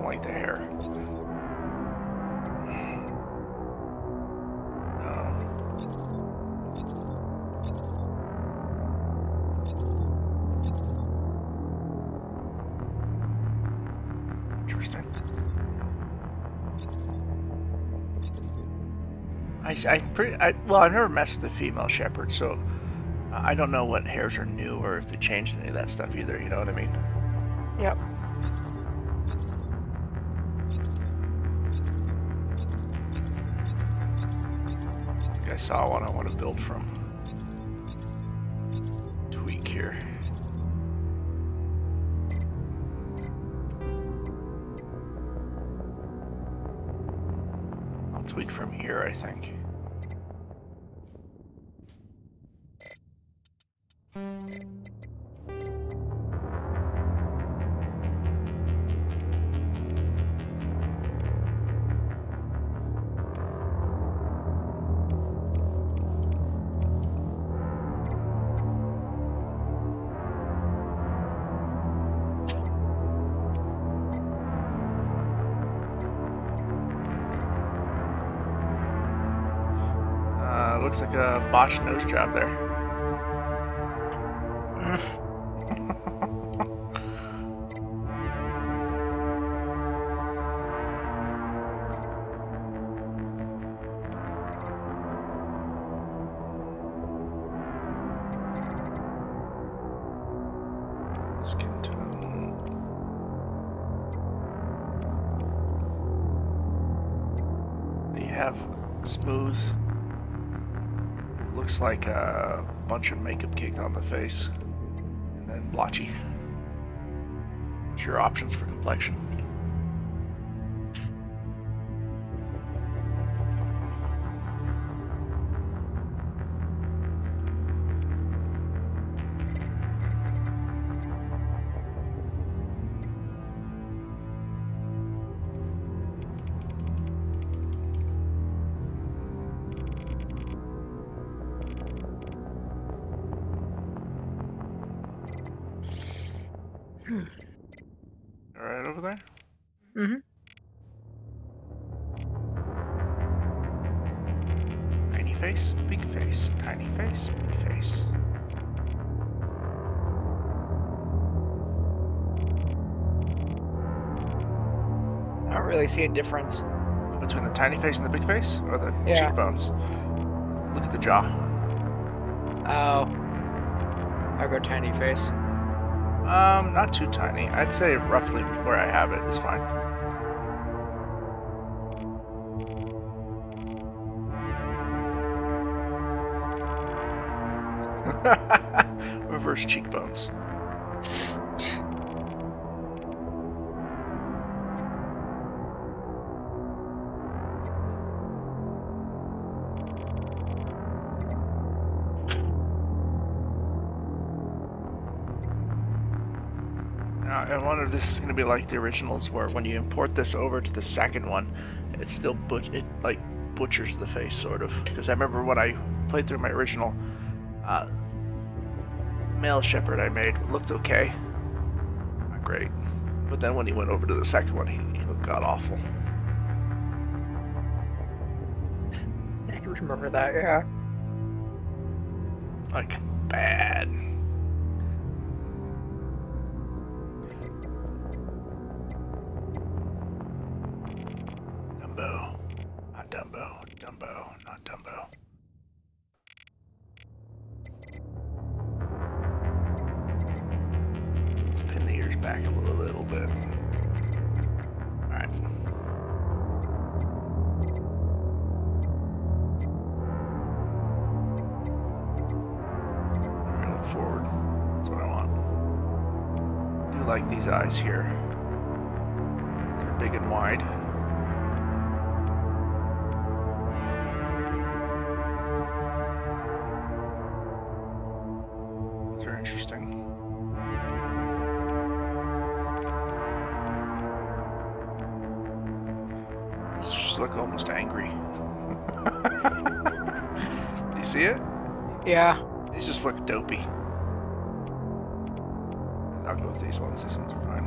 like the hair. Interesting. Well, I've never messed with the female shepherd, so I don't know what hairs are new or if they changed any of that stuff either. You know what I mean? Yep. I saw one I want to build from. Tweak here. I'll tweak from here, I think. Looks like a botched nose job there. Skin tone. You have smooth. Looks like a bunch of makeup caked on the face, and then blotchy. What's your options for complexion? All right over there? Mm-hmm. Tiny face, big face, tiny face, big face. I don't really see a difference. Between the tiny face and the big face? Or the Yeah. cheekbones? Look at the jaw. Oh. I'll go tiny face. Not too tiny. I'd say roughly where I have it is fine. Reverse cheekbones. I wonder if this is going to be like the originals, where when you import this over to the second one, it still butchers the face, sort of. Because I remember when I played through my original male shepherd I made, it looked okay, not great. But then when he went over to the second one, he looked god awful. I remember that, yeah. Like bad. Dumbo. Not Dumbo. Dumbo. Not Dumbo. Let's pin the ears back a little bit. Alright. Look forward. That's what I want. I do like these eyes here. They're big and wide. Those are interesting. These just look almost angry. Do you see it? Yeah. These just look dopey. I'll go with these ones. These ones are fine.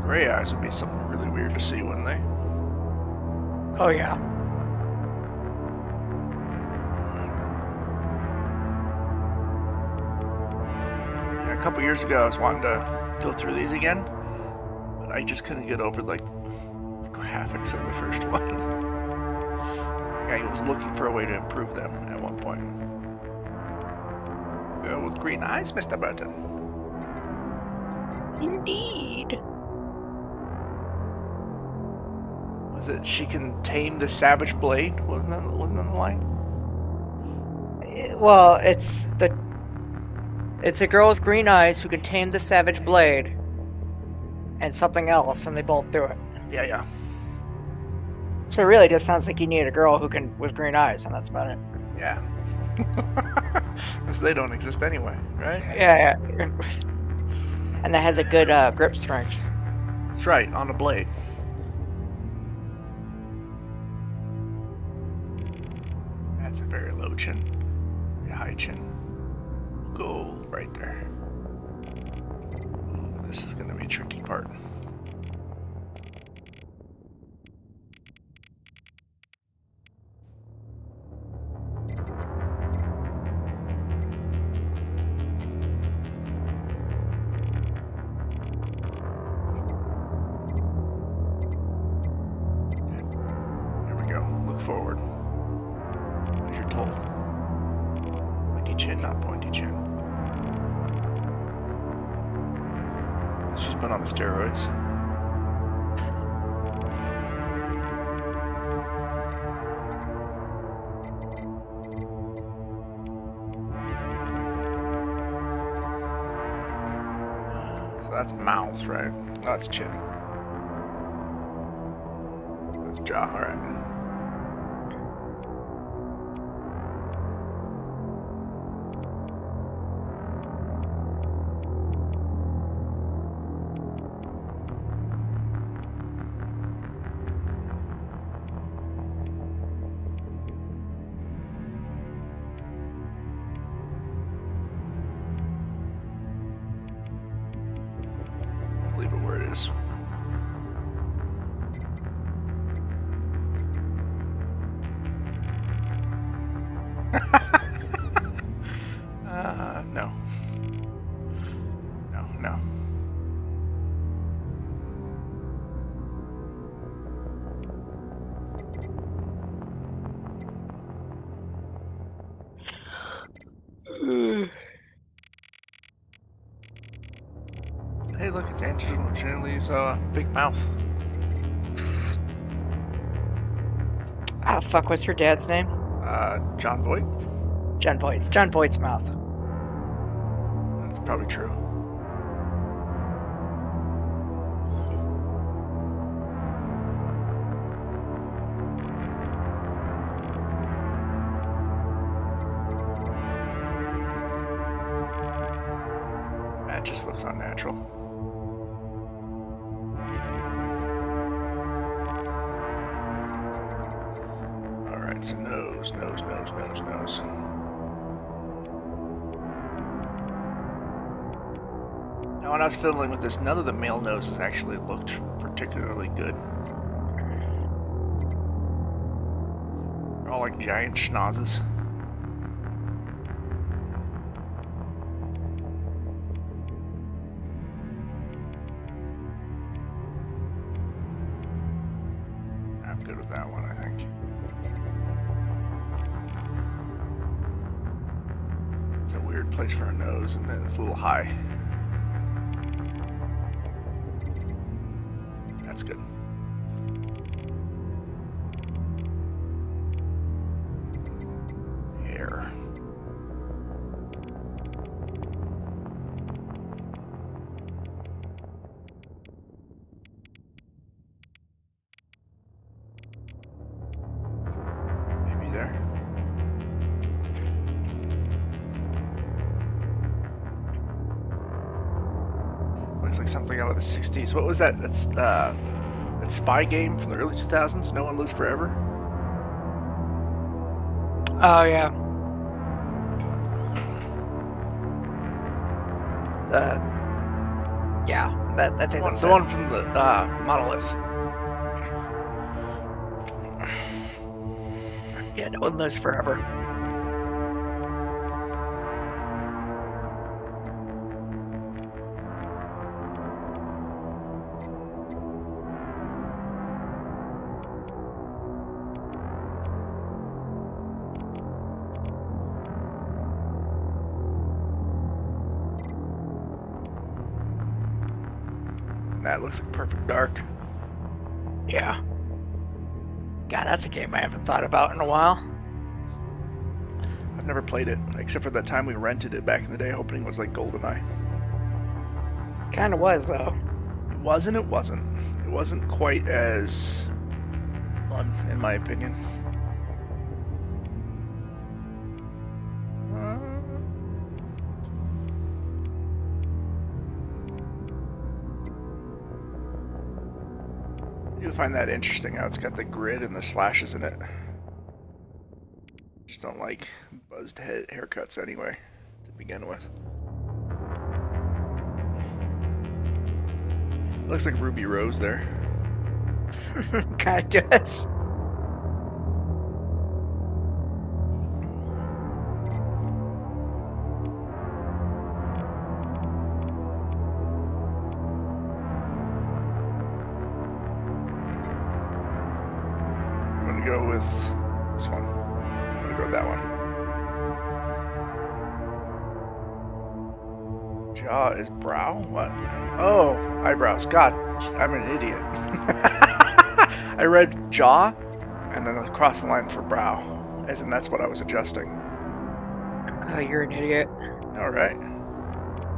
Gray eyes would be something really weird to see, wouldn't they? Oh yeah. Yeah, a couple years ago, I was wanting to go through these again, but I just couldn't get over like the graphics of the first one. I was looking for a way to improve them at one point. Go with green eyes, Mr. Burton. Indeed. Was it she can tame the savage blade? Wasn't that the line? Well, it's a girl with green eyes who can tame the savage blade, and something else, and they both do it. Yeah. So it really just sounds like you need a girl who can with green eyes, and that's about it. Yeah. Because they don't exist anyway, right? Yeah. And that has a good grip strength. That's right, on the blade. That's a very low chin. A high chin. Go right there. Ooh, this is going to be a tricky part. Forward. As you're told. Pointy chin, not pointy chin. She's been on the steroids. So that's mouth, right? Oh, that's chin. That's jaw, alright. Leave it where it is. No. No. Hey, look, it's Angelina Jolie's big mouth. Ah, fuck, what's your dad's name? John Voight? Jon Voight. It's Jon Voight's mouth. That's probably true. That just looks unnatural. Alright, so nose. Now, when I was fiddling with this, none of the male noses actually looked particularly good. They're all like giant schnozzes. I'm good with that one, I think. It's a weird place for a nose, and then it's a little high. That's good. Hair. Maybe there. Looks like something out of the 60s. What was that? That's that spy game from the early 2000s, No One Lives Forever? Oh, yeah. Yeah, I think that's The it. one from the monolith. Yeah, no one lives forever. That looks like perfect dark. Yeah. God, that's a game I haven't thought about in a while. I've never played it, except for that time we rented it back in the day, hoping it was like GoldenEye. Kind of was, though. It wasn't. It wasn't quite as fun, in my opinion. I do find that interesting how it's got the grid and the slashes in it. Just don't like buzzed head haircuts anyway, to begin with. Looks like Ruby Rose there. Kind of does. I'm gonna go with this one. I'm gonna go with that one. Jaw is brow? What? Oh, eyebrows. God, I'm an idiot. I read jaw and then across the line for brow, as in that's what I was adjusting. Oh, you're an idiot. Alright.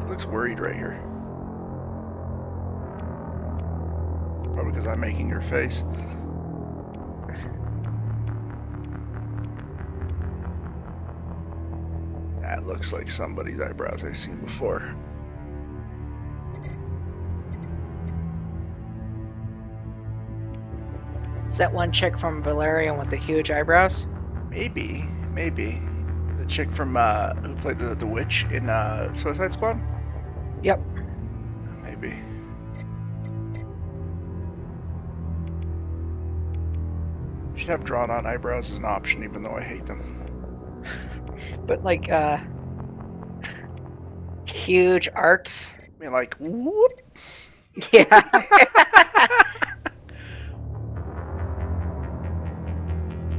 He looks worried right here. Probably because I'm making your face. That looks like somebody's eyebrows I've seen before. Is that one chick from Valerian with the huge eyebrows? Maybe. The chick from who played the witch in Suicide Squad? Yep. Maybe. Should have drawn on eyebrows as an option, even though I hate them. But like, huge arcs. I mean, like, whoop. Yeah.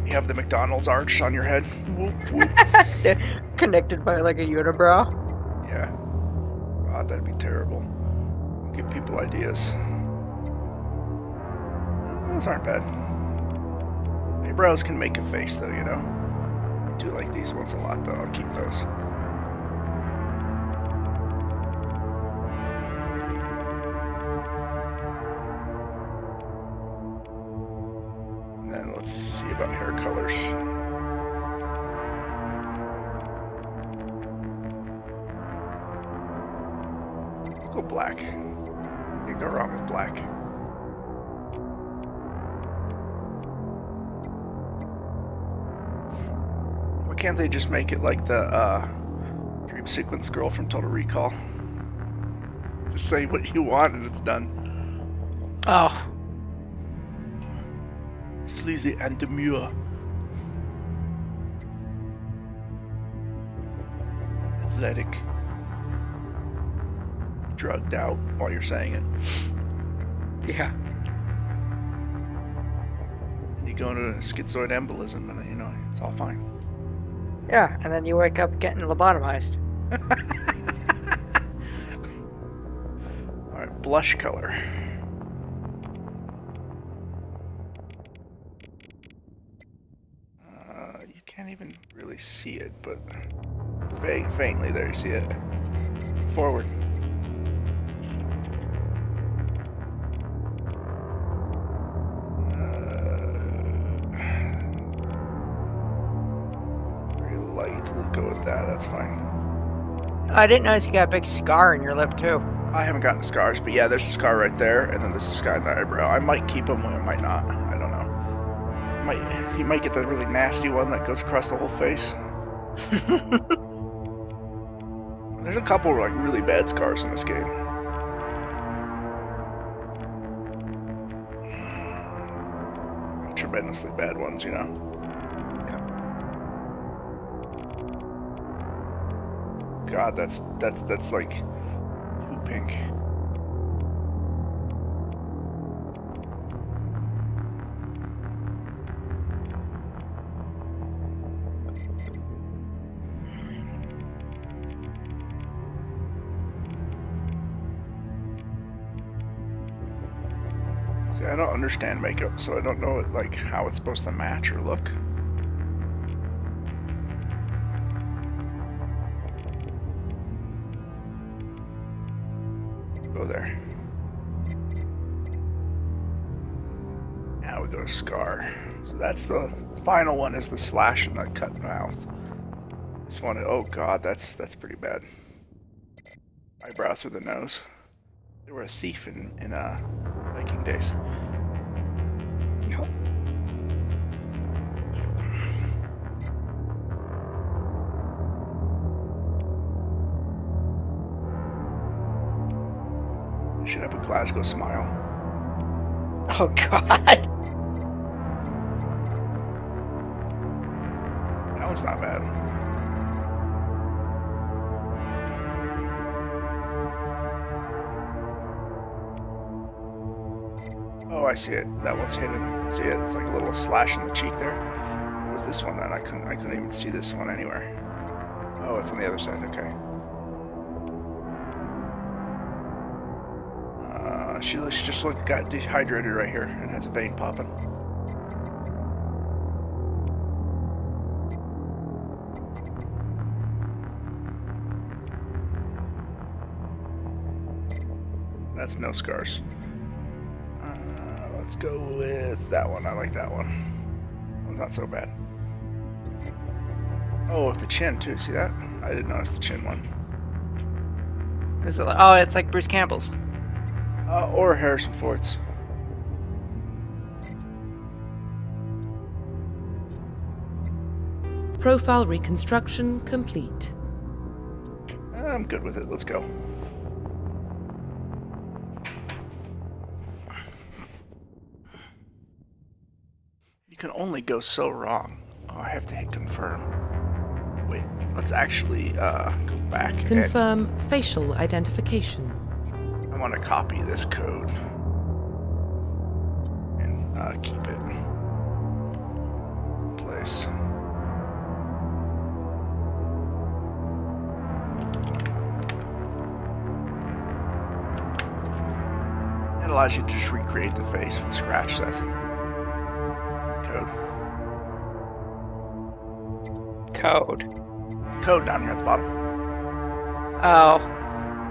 You have the McDonald's arch on your head. Whoop, whoop. They're connected by like a unibrow. Yeah. God, that'd be terrible. Give people ideas. Those aren't bad. Eyebrows can make a face, though, you know. I do like these ones a lot, though. I'll keep those. And then let's see about hair colors. Let's go black. Can't go wrong with black. Why can't they just make it like the dream sequence girl from Total Recall? Just say what you want and it's done. Oh. Sleazy and demure. Athletic. Drugged out while you're saying it. Yeah. And you go into schizoid embolism and, you know, it's all fine. Yeah, and then you wake up getting lobotomized. Alright, blush color. You can't even really see it, but faintly there you see it. Forward. Very light, we'll go with that, that's fine. I didn't notice you got a big scar in your lip too. I haven't gotten the scars, but yeah, there's a scar right there, and then there's a scar in the eyebrow. I might keep them, I might not. I don't know. You might get the really nasty one that goes across the whole face. There's a couple like really bad scars in this game. tremendously bad ones, you know. God, that's like too pink. See, I don't understand makeup, so I don't know like how it's supposed to match or look. Go there. Now we go to scar. So that's the final one, is the slash and the cut mouth. This one, oh god, that's pretty bad. Eyebrow through the nose. They were a thief in Viking days. Should have a Glasgow smile. Oh god. That one's not bad. Oh, I see it. That one's hidden. See it? It's like a little slash in the cheek there. What was this one then? I couldn't even see this one anywhere. Oh, it's on the other side. Okay. She just got dehydrated right here and has a vein popping. That's no scars. Let's go with that one. I like that one. That one's not so bad. Oh, the chin too. See that? I didn't notice the chin one. Is it, oh, it's like Bruce Campbell's. Or Harrison Ford's. Profile reconstruction complete. I'm good with it. Let's go. You can only go so wrong. Oh, I have to hit confirm. Wait, let's actually go back. Confirm facial identification. I want to copy this code and keep it in place. It allows you to just recreate the face from scratch. That code down here at the bottom. Oh.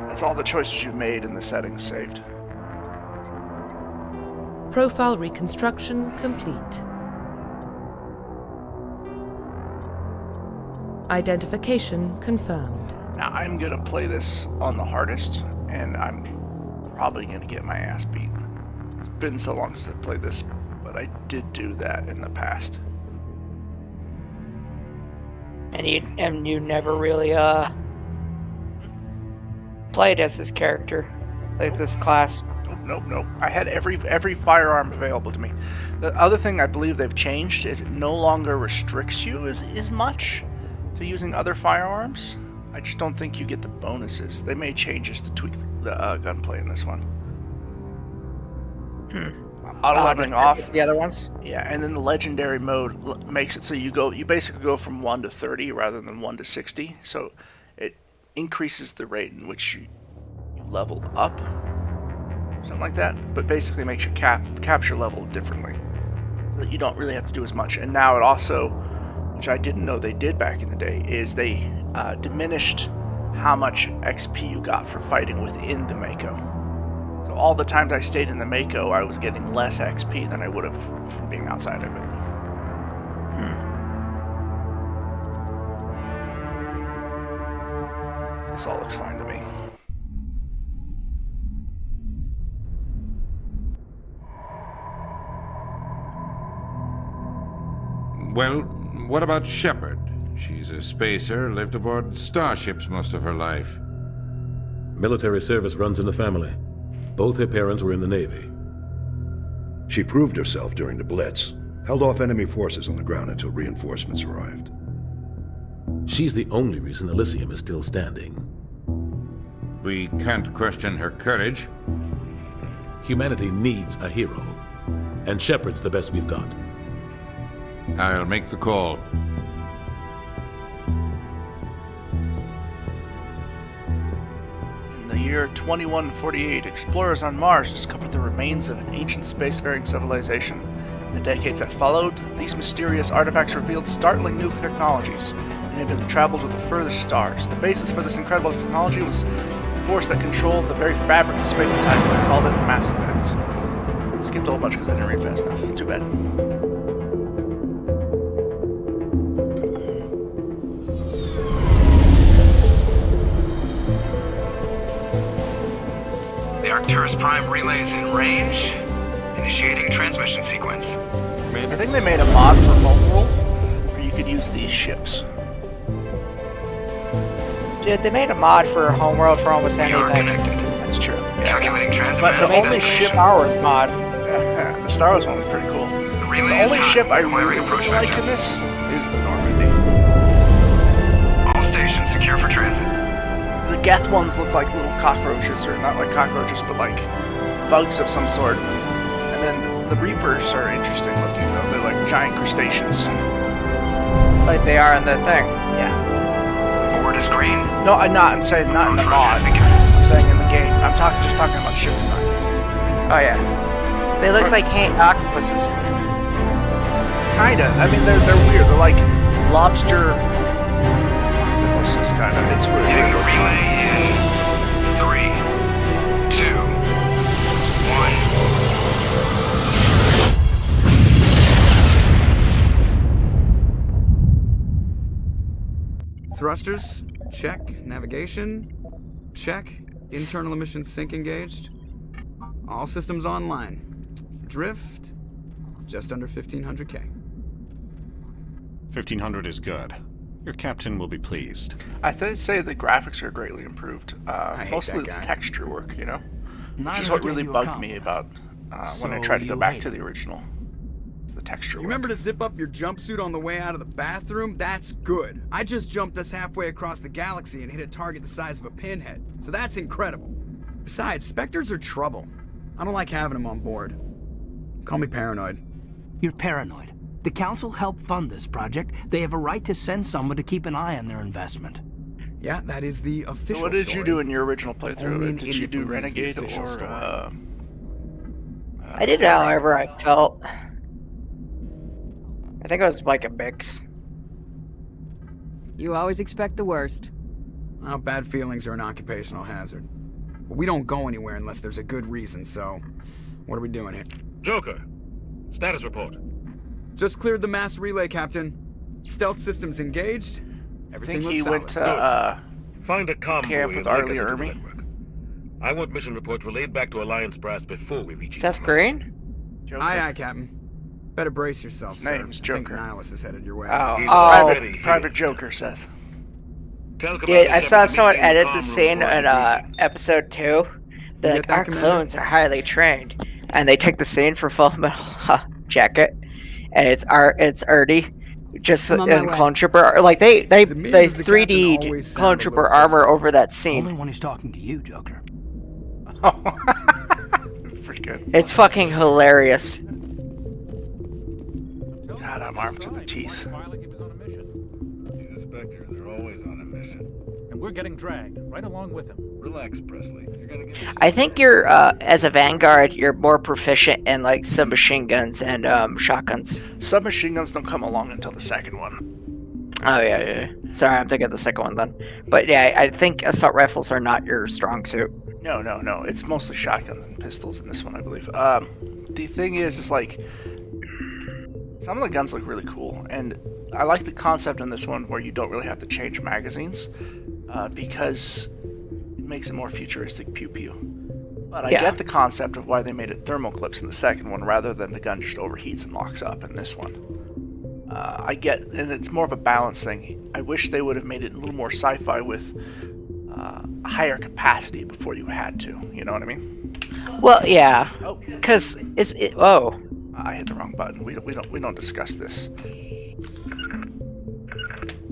That's all the choices you've made in the settings saved. Profile reconstruction complete. Identification confirmed. Now I'm gonna play this on the hardest, and I'm probably gonna get my ass beat. It's been so long since I played this, but I did do that in the past. And you never really played as this character, like this class. Nope. I had every firearm available to me. The other thing I believe they've changed is it no longer restricts you as much to using other firearms. I just don't think you get the bonuses. They made changes to tweak the gunplay in this one. Auto leveling off. The other ones? Yeah, and then the legendary mode makes it so you basically go from 1 to 30 rather than 1 to 60. So it increases the rate in which you level up, something like that, but basically makes your capture level differently, so that you don't really have to do as much. And now it also, which I didn't know they did back in the day, is they diminished how much XP you got for fighting within the Mako. So all the times I stayed in the Mako, I was getting less XP than I would have from being outside of it. This all looks fine to me. Well, what about Shepard? She's a spacer, lived aboard starships most of her life. Military service runs in the family. Both her parents were in the Navy. She proved herself during the Blitz. Held off enemy forces on the ground until reinforcements arrived. She's the only reason Elysium is still standing. We can't question her courage. Humanity needs a hero, and Shepard's the best we've got. I'll make the call. In the year 2148, explorers on Mars discovered the remains of an ancient spacefaring civilization. In the decades that followed, these mysterious artifacts revealed startling new technologies, enabling travel to the furthest stars. The basis for this incredible technology was a force that controlled the very fabric of space and time, and they called it Mass Effect. I skipped a whole bunch because I didn't read fast enough. Too bad. The Arcturus Prime relay is in range. Initiating transmission sequence. I think they made a mod for Homeworld where you could use these ships. Dude, they made a mod for Homeworld for almost We are anything. connected. That's true. Calculating transit But mass the and only destination. ship Star Wars mod. Yeah, the Star Wars one was pretty cool. The The relay is only hot. ship I Acquiring really approach like vector. in this is the Normandy. All stations secure for transit. The Geth ones look like little cockroaches, or not like cockroaches, but like bugs of some sort. And then the Reapers are interesting looking, though. They're like giant crustaceans. Like they are in the thing. Yeah. Board is green. No, I'm saying not in the Approach run has mod. begun. I'm saying in the game. I'm just talking about ship design. Oh yeah. They look like octopuses. Kinda. I mean, they're weird. They're like lobster octopuses, kinda. It's really Hitting the weird. relay in 3, 2, 1. Thrusters, check. Navigation, check. Internal emission sync engaged. All systems online. Drift, just under 1500K. 1500 is good. Your captain will be pleased. I say the graphics are greatly improved. hate Mostly that the guy. texture work, you know? Which is Niners what gave really you a bugged me compliment. about when I So tried to go you back hate to it. the original. It's the texture You work. remember to zip up your jumpsuit on the way out of the bathroom? That's good. I just jumped us halfway across the galaxy and hit a target the size of a pinhead, so that's incredible. Besides, Spectres are trouble. I don't like having them on board. Call me paranoid. You're paranoid. The Council helped fund this project. They have a right to send someone to keep an eye on their investment. Yeah, that is the official So what did story. you do in your original playthrough? Only an Did you idiot do believes the Renegade official or story. I did however I felt. I think it was like a mix. You always expect the worst. Well, bad feelings are an occupational hazard. But we don't go anywhere unless there's a good reason, so what are we doing here? Joker, status report. Just cleared the mass relay, Captain. Stealth systems engaged. I Everything think he looks went solid. to Find a comm camp buoy with and link Arlie us into the Ermy. network. I want mission reports relayed back to Alliance Brass before we reach Seth you. Green? Joker. Aye, Captain. Better brace yourself, His sir. name's I think Joker. Nihilus is headed your way. Oh, He's oh. already Private here. Joker, Seth. Tell Yeah, Commander I saw Shepard to someone meet you in edit comm the room scene for in our briefing. episode 2. They're You like, get that, our Commander? clones are highly trained. And they take the scene for Full Metal Jacket. And it's Erdy. Just I'm on my in way. Clone Trooper. Like, they Is it me or does the captain 3D'd always sound Clone a Trooper little armor pissed? over that Only scene. when he's talking to you, Joker. Pretty good. It's fucking hilarious. God, I'm armed to the teeth. He's a Spectre. They're always on a mission. And we're getting dragged right along with him. Relax, Presley. You're gonna get I think you're, as a Vanguard, you're more proficient in, like, submachine guns and shotguns. Submachine guns don't come along until the second one. Oh, yeah. Sorry, I'm thinking of the second one then. But yeah, I think assault rifles are not your strong suit. No. It's mostly shotguns and pistols in this one, I believe. The thing is like, some of the guns look really cool, and I like the concept in this one where you don't really have to change magazines, because it makes it more futuristic pew-pew. But I Yeah. get the concept of why they made it thermal clips in the second one rather than the gun just overheats and locks up in this one. I get, and it's more of a balance thing. I wish they would have made it a little more sci-fi with higher capacity before you had to. You know what I mean? Well, yeah. Oh, Because it's... Whoa. I hit the wrong button. We don't discuss this.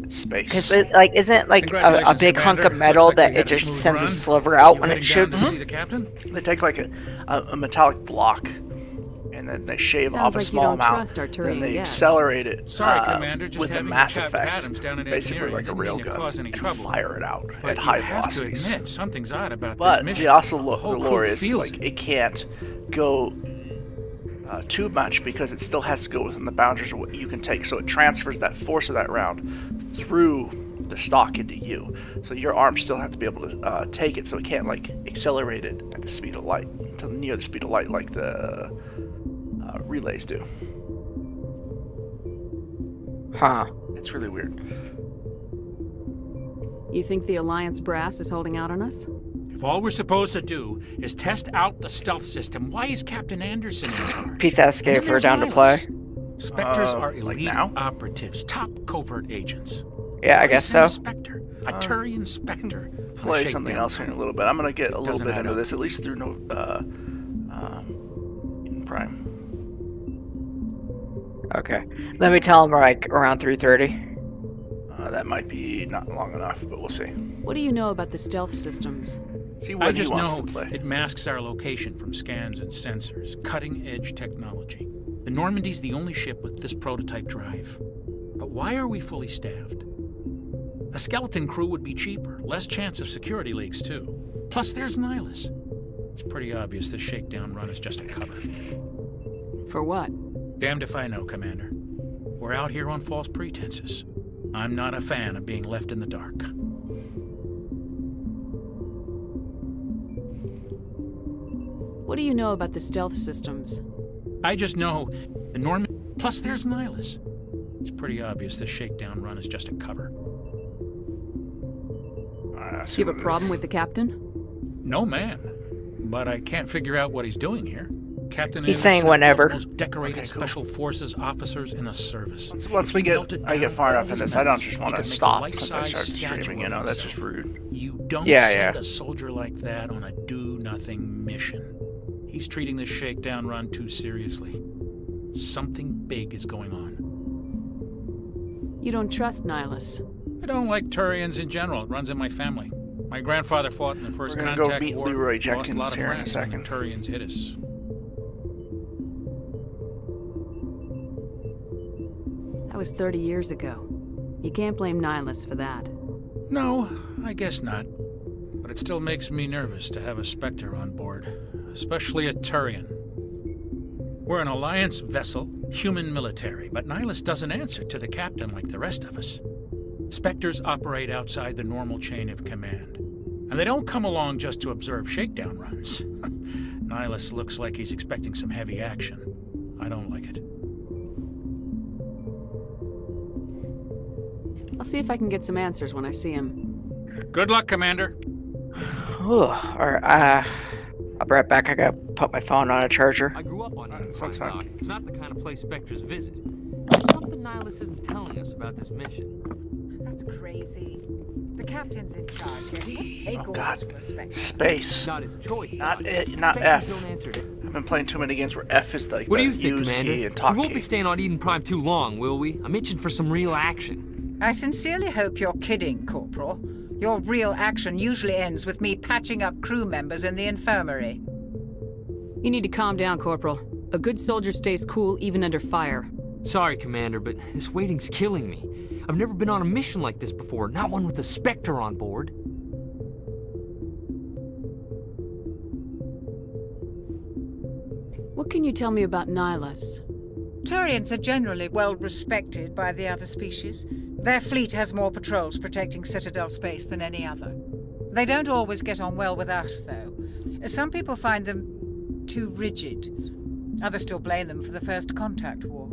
Space. Because isn't like a big hunk of metal that it just sends a sliver out when it shoots? See the captain? They take like a metallic block, and then they shave Sounds off a like you small don't amount. trust our Then they Turian guest. accelerate it Sorry, Commander, just with a having Mass a chat with Effect, Adams down at basically engineering like a didn't mean to railgun, cause any and trouble. fire it out But at high you have to velocities. admit, something's odd about But this mission. they also The the whole lore crew is feels like it can't go too much because it still has to go within the boundaries of what you can take. So it transfers that force of that round through the stock into you. So your arms still have to be able to take it. So it can't like accelerate it at the speed of light, to near the speed of light like the relays do. Huh. It's really weird. You think the Alliance brass is holding out on us? If all we're supposed to do is test out the stealth system, why is Captain Anderson in charge? Pizza escape And for there's down to play. Niles. Spectres are like elite now? operatives, top covert agents. Yeah, I guess so. A Spectre, a Turian Spectre. Play something else here in a little bit. I'm gonna get a little doesn't bit add into up. this, at least through in Prime. Okay. Let me tell him like around 3:30. That might be not long enough, but we'll see. What do you know about the stealth systems? See I what he just wants know to play. it masks our location from scans and sensors. Cutting-edge technology. The Normandy's the only ship with this prototype drive. But why are we fully staffed? A skeleton crew would be cheaper, less chance of security leaks too. Plus there's Nihilus. It's pretty obvious this shakedown run is just a cover. For what? Damned if I know, Commander. We're out here on false pretenses. I'm not a fan of being left in the dark. What do you know about the stealth systems? I just know the Norman. Plus there's Nihilus. It's pretty obvious this shakedown run is just a cover. Do you have a problem with the captain? No, ma'am. But I can't figure out what he's doing here. Captain He's Anderson saying is one of the whenever. most decorated Okay, cool. special forces officers in the service. Once If we he get, melted I get down far all enough in his this, I don't medals, just he want to could make a stop since I life-size start statue streaming. You of know, that's himself. just rude. You don't Yeah, send yeah. a soldier like that on a do-nothing mission. He's treating this shakedown run too seriously. Something big is going on. You don't trust Nihilus. I don't like Turians in general. It runs in my family. My grandfather fought in the First We're gonna go Contact meet War. Leroy Lost a Jenkins lot of here in a friends when second. the Turians hit us. That was 30 years ago. You can't blame Nihilus for that. No, I guess not. But it still makes me nervous to have a Spectre on board, especially a Turian. We're an Alliance vessel, human military, but Nihilus doesn't answer to the captain like the rest of us. Spectres operate outside the normal chain of command. And they don't come along just to observe shakedown runs. Nihilus looks like he's expecting some heavy action. I don't like it. I'll see if I can get some answers when I see him. Good luck, Commander. Alright, I'll be right back. I gotta put my phone on a charger. I grew up on Alright, Prime sounds fine. Dock. It's not the kind of place Spectres visit. There's something Nihilus isn't telling us about this mission. That's crazy. The captain's in charge here. He won't take Oh orders god, from a Spectre. space. Not his choice. Not Doc. it, not Spectres F. don't answer to. I've been playing too many games where F is like What the do you think, use Commander? key and talk We won't key. be staying on Eden Prime too long, will we? I'm itching for some real action. I sincerely hope you're kidding, Corporal. Your real action usually ends with me patching up crew members in the infirmary. You need to calm down, Corporal. A good soldier stays cool even under fire. Sorry, Commander, but this waiting's killing me. I've never been on a mission like this before, not one with a Spectre on board. What can you tell me about Nihilus? Turians are generally well respected by the other species. Their fleet has more patrols protecting Citadel space than any other. They don't always get on well with us, though. Some people find them too rigid. Others still blame them for the First Contact War.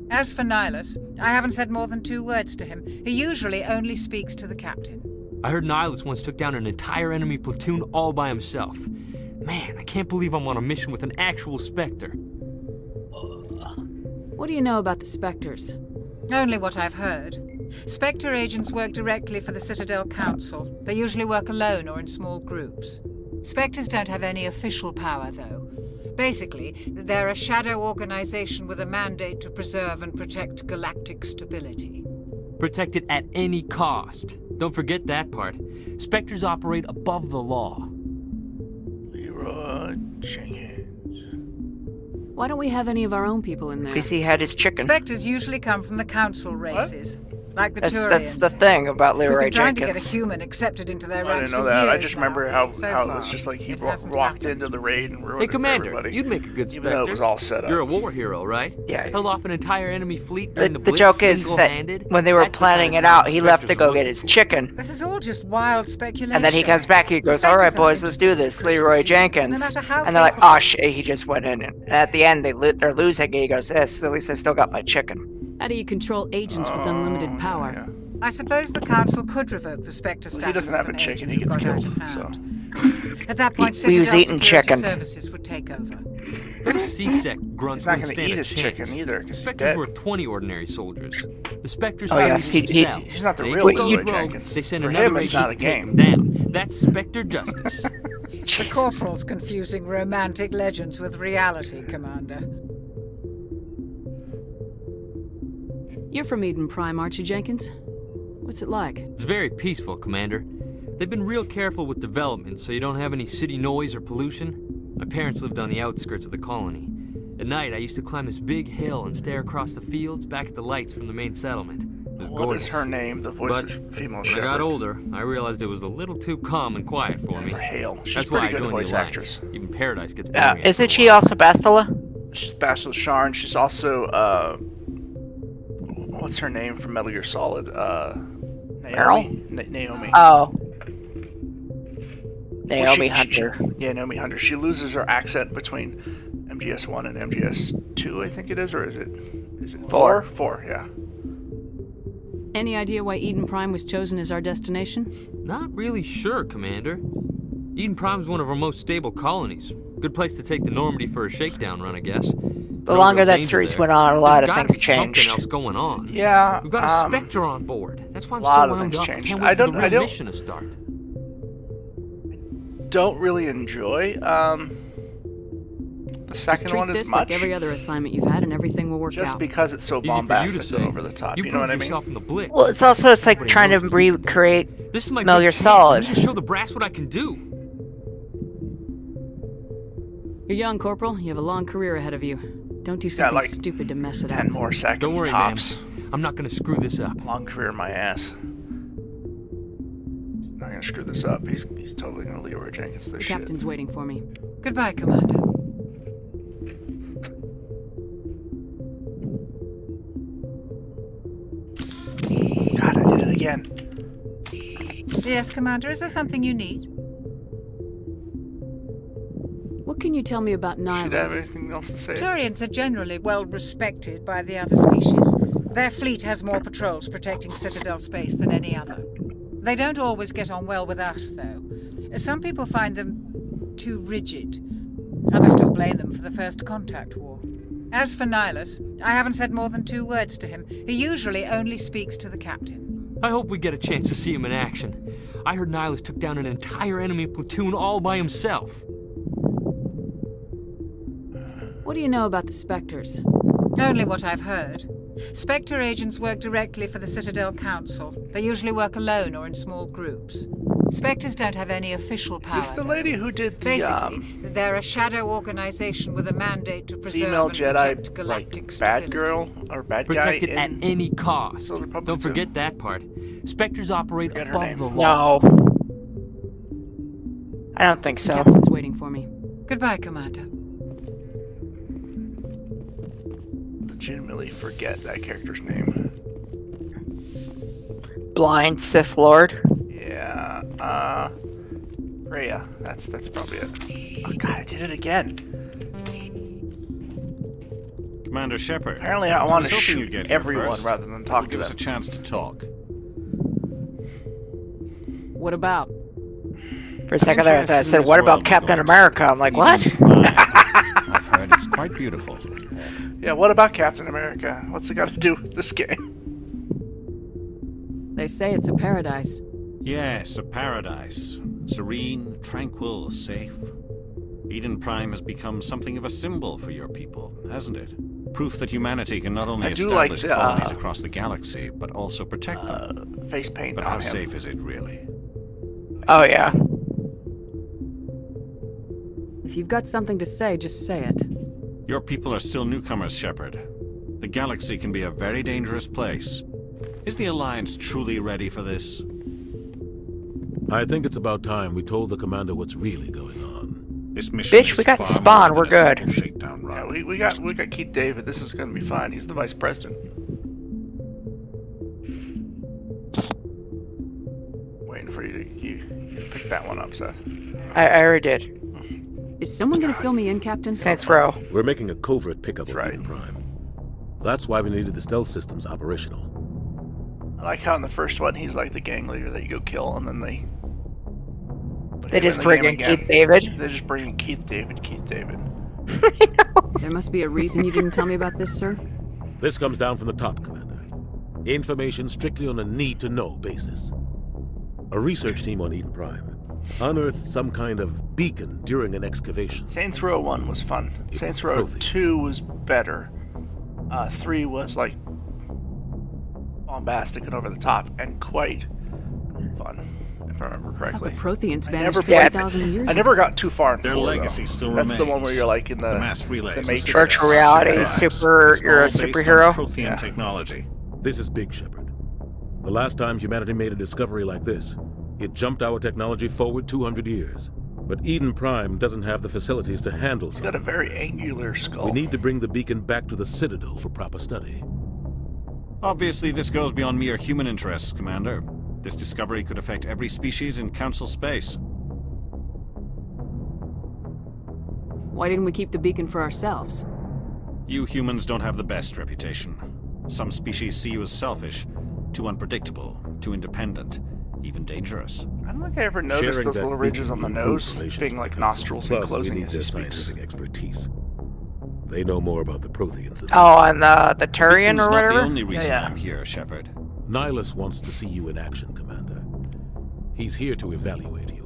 As for Nihilus, I haven't said more than 2 words to him. He usually only speaks to the captain. I heard Nihilus once took down an entire enemy platoon all by himself. Man, I can't believe I'm on a mission with an actual Spectre. What do you know about the Spectres? Only what I've heard. Spectre agents work directly for the Citadel Council. They usually work alone or in small groups. Spectres don't have any official power, though. Basically, they're a shadow organization with a mandate to preserve and protect galactic stability. Protect it at any cost. Don't forget that part. Spectres operate above the law. Leroy Jenkins. Why don't we have any of our own people in there? Because he had his chicken. Spectres usually come from the council races, like the Turians. That's the thing about Who've Leroy been trying to get Jenkins. a human accepted into their I ranks didn't know for that. I years just now. remember how So it far, was just like he it hasn't walked happened. into the raid and ruined Hey, it for Commander, everybody. you'd make a good Even Spectre. though it was all set up. You're a war hero, right? Yeah. Held off an entire enemy fleet The, during the the Blitz joke is that single-handed. when they were That's the planning kind it of out, job he left to Spectres go are get looking his for. chicken. This is all just wild speculation. And then he comes back, he goes, Spectres alright aren't boys, let's do interested in this, Leroy Christians, Jenkins. no matter how And they're like, capable- oh shit, he just went in. And at the end, they're losing, and he goes, yes, at least I still got my chicken. How do you control agents with unlimited power? Yeah. I suppose the council could revoke the Spectre Well, he status doesn't have of a an chicken, agent he who gets got out killed, of so. hand. At that point, He was Citadel eating Security chicken. Services would take over. Those C-Sec grunts He's not wouldn't gonna stand eat a his chicken chance. either, 'cause he's Spectres dead. were 20 ordinary soldiers. The Spectres Oh, fight yes, against he- themselves. He's not the They real go Leroy rogue, Jenkins. They send For another him, it's agent not a to take game. them down. That's Spectre justice. The Jesus. Corporal's confusing romantic legends with reality, Commander. You're from Eden Prime, aren't you, Jenkins? What's it like? It's very peaceful, Commander. They've been real careful with development, so you don't have any city noise or pollution. My parents lived on the outskirts of the colony. At night, I used to climb this big hill and stare across the fields back at the lights from the main settlement. It was What gorgeous. is her name? The voice But of female when shepherd. I got older, I realized it was a little too calm and quiet for me. For Hale. She's That's why I pretty good joined voice the Alliance. actress. Even Paradise gets boring after Isn't a she while. also Bastila? She's Bastila Sharn. She's also what's her name from Metal Gear Solid? Naomi. Naomi. Oh. Naomi Well, Hunter. Yeah, Naomi Hunter. She loses her accent between MGS1 and MGS2, I think it is, or is it? Is it 4? 4, yeah. Any idea why Eden Prime was chosen as our destination? Not really sure, Commander. Eden Prime's one of our most stable colonies. Good place to take the Normandy for a shakedown run, I guess. The longer that series went on, a lot of things changed. Something else going on. Yeah. We've got a Spectre on board. That's why I'm a lot so of wound things up. changed. Can't I wait for don't- the I real don't- mission to start. Don't really enjoy the Just second treat one as this much. like every other assignment you've had, and everything will work Just out. because it's so Easy for you to bombastic say. and over the top. You know proved what I mean? yourself in the Blitz. Well, it's like trying to recreate This is my Metal big Gear chance. Solid. I need to show the brass what I can do. You're young, Corporal. You have a long career ahead of you. Don't do Got something like stupid to mess it 10 up. more seconds Don't worry, tops. ma'am. I'm not gonna screw this up. Long career in my ass. Not gonna screw this up. He's totally gonna Leroy Jenkins The this shit. captain's waiting for me. Goodbye, Commander. God, I did it again. Yes, Commander, is there something you need? What can you tell me about Should I have Nihilus? anything else to say? Turians are generally well respected by the other species. Their fleet has more patrols protecting Citadel space than any other. They don't always get on well with us, though. Some people find them too rigid. Others still blame them for the First Contact War. As for Nihilus, I haven't said more than 2 words to him. He usually only speaks to the captain. I hope we get a chance to see him in action. I heard Nihilus took down an entire enemy platoon all by himself. What do you know about the Spectres? Only what I've heard. Spectre agents work directly for the Citadel Council. They usually work alone or in small groups. Spectres don't have any official Is power. this the lady who did the Basically, they're a shadow organization with a mandate to preserve female and protect Jedi, galactic like stability. bad girl or bad Protect guy it at in any cost. Old Republic Don't 2? forget that part. Spectres operate Forget her above name. the law. No. I don't think The so. captain's waiting for me. Goodbye, Commander. Legitimately forget that character's name. Blind Sith Lord. Yeah, Rhea. That's probably it. Oh god, I did it again. Commander Shepard. Apparently I want was to hoping you'd shoot get here everyone first. rather than That'll talk to give us a them. chance to talk. What about? For a second there, I thought I said, what about Captain America? I'm like, what? I've heard it's quite beautiful. Yeah, what about Captain America? What's it got to do with this game? They say it's a paradise. Yes, a paradise. Serene, tranquil, safe. Eden Prime has become something of a symbol for your people, hasn't it? Proof that humanity can not only I do like establish the, colonies across the galaxy, but also protect them. face paint But on how him. safe is it really? Oh yeah. If you've got something to say, just say it. Your people are still newcomers, Shepard. The galaxy can be a very dangerous place. Is the Alliance truly ready for this? I think it's about time we told the commander what's really going on. This mission Bitch, is we got far Spawn, more we're than a good. simple shakedown run. Yeah, we got Keith David. This is gonna be fine. He's the vice president. Waiting for you to pick that one up, Seth. I already did. Is someone gonna fill me in, Captain? Saints Row. We're making a covert pickup of right. Eden Prime. That's why we needed the stealth systems operational. I like how in the first one he's like the gang leader that you go kill, and then they just in the bring game in again. Keith David. They just bring in Keith David. There must be a reason you didn't tell me about this, sir. This comes down from the top, Commander. Information strictly on a need-to-know basis. A research team on Eden Prime unearthed some kind of beacon during an excavation. Saints Row 1 was fun. It Saints was Row Prothean. 2 was better. 3 was like bombastic and over the top and quite fun, if I remember The correctly. Protheans I vanished never played- 4,000 years I never got too far in Their 4, legacy though. still That's the one remains. where you're like in the mass relays, the the Matrix. Virtual reality, It's you're a all based on superhero. Prothean Yeah. technology. This is big, Shepard. The last time humanity made a discovery like this, it jumped our technology forward 200 years. But Eden Prime doesn't have the facilities to handle It's got a something very like this. angular skull. We need to bring the beacon back to the Citadel for proper study. Obviously, this goes beyond mere human interests, Commander. This discovery could affect every species in Council space. Why didn't we keep the beacon for ourselves? You humans don't have the best reputation. Some species see you as selfish, too unpredictable, too independent, even dangerous. I don't think I ever noticed Sharing those that little ridges beacon on the improves nose relations being with like the Council. nostrils Plus, and closing we need as their he speaks. scientific expertise. They know more about the Protheans than Oh, and the Turian Beacon's or not whatever? the only reason Yeah. I'm here, Shepard. Nihilus wants to see you in action, Commander. He's here to evaluate you.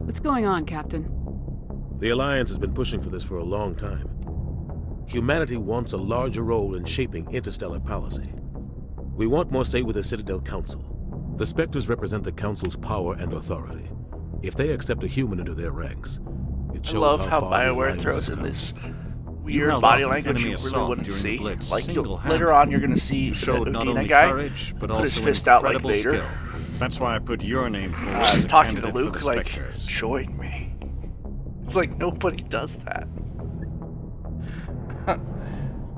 What's going on, Captain? The Alliance has been pushing for this for a long time. Humanity wants a larger role in shaping interstellar policy. We want more say with the Citadel Council. The Spectres represent the Council's power and authority. If they accept a human into their ranks, it I shows love how far the BioWare Alliance throws has in come. this You weird held body off an language enemy you really assault wouldn't during the see. Blitz Like single-handedly. later on, you're gonna see You showed the not Udina only guy courage, but put his also fist out like incredible Vader. skill. That's why I put your name forward as a Talking to candidate for Luke, the like Spectres. showing me. It's like nobody does that.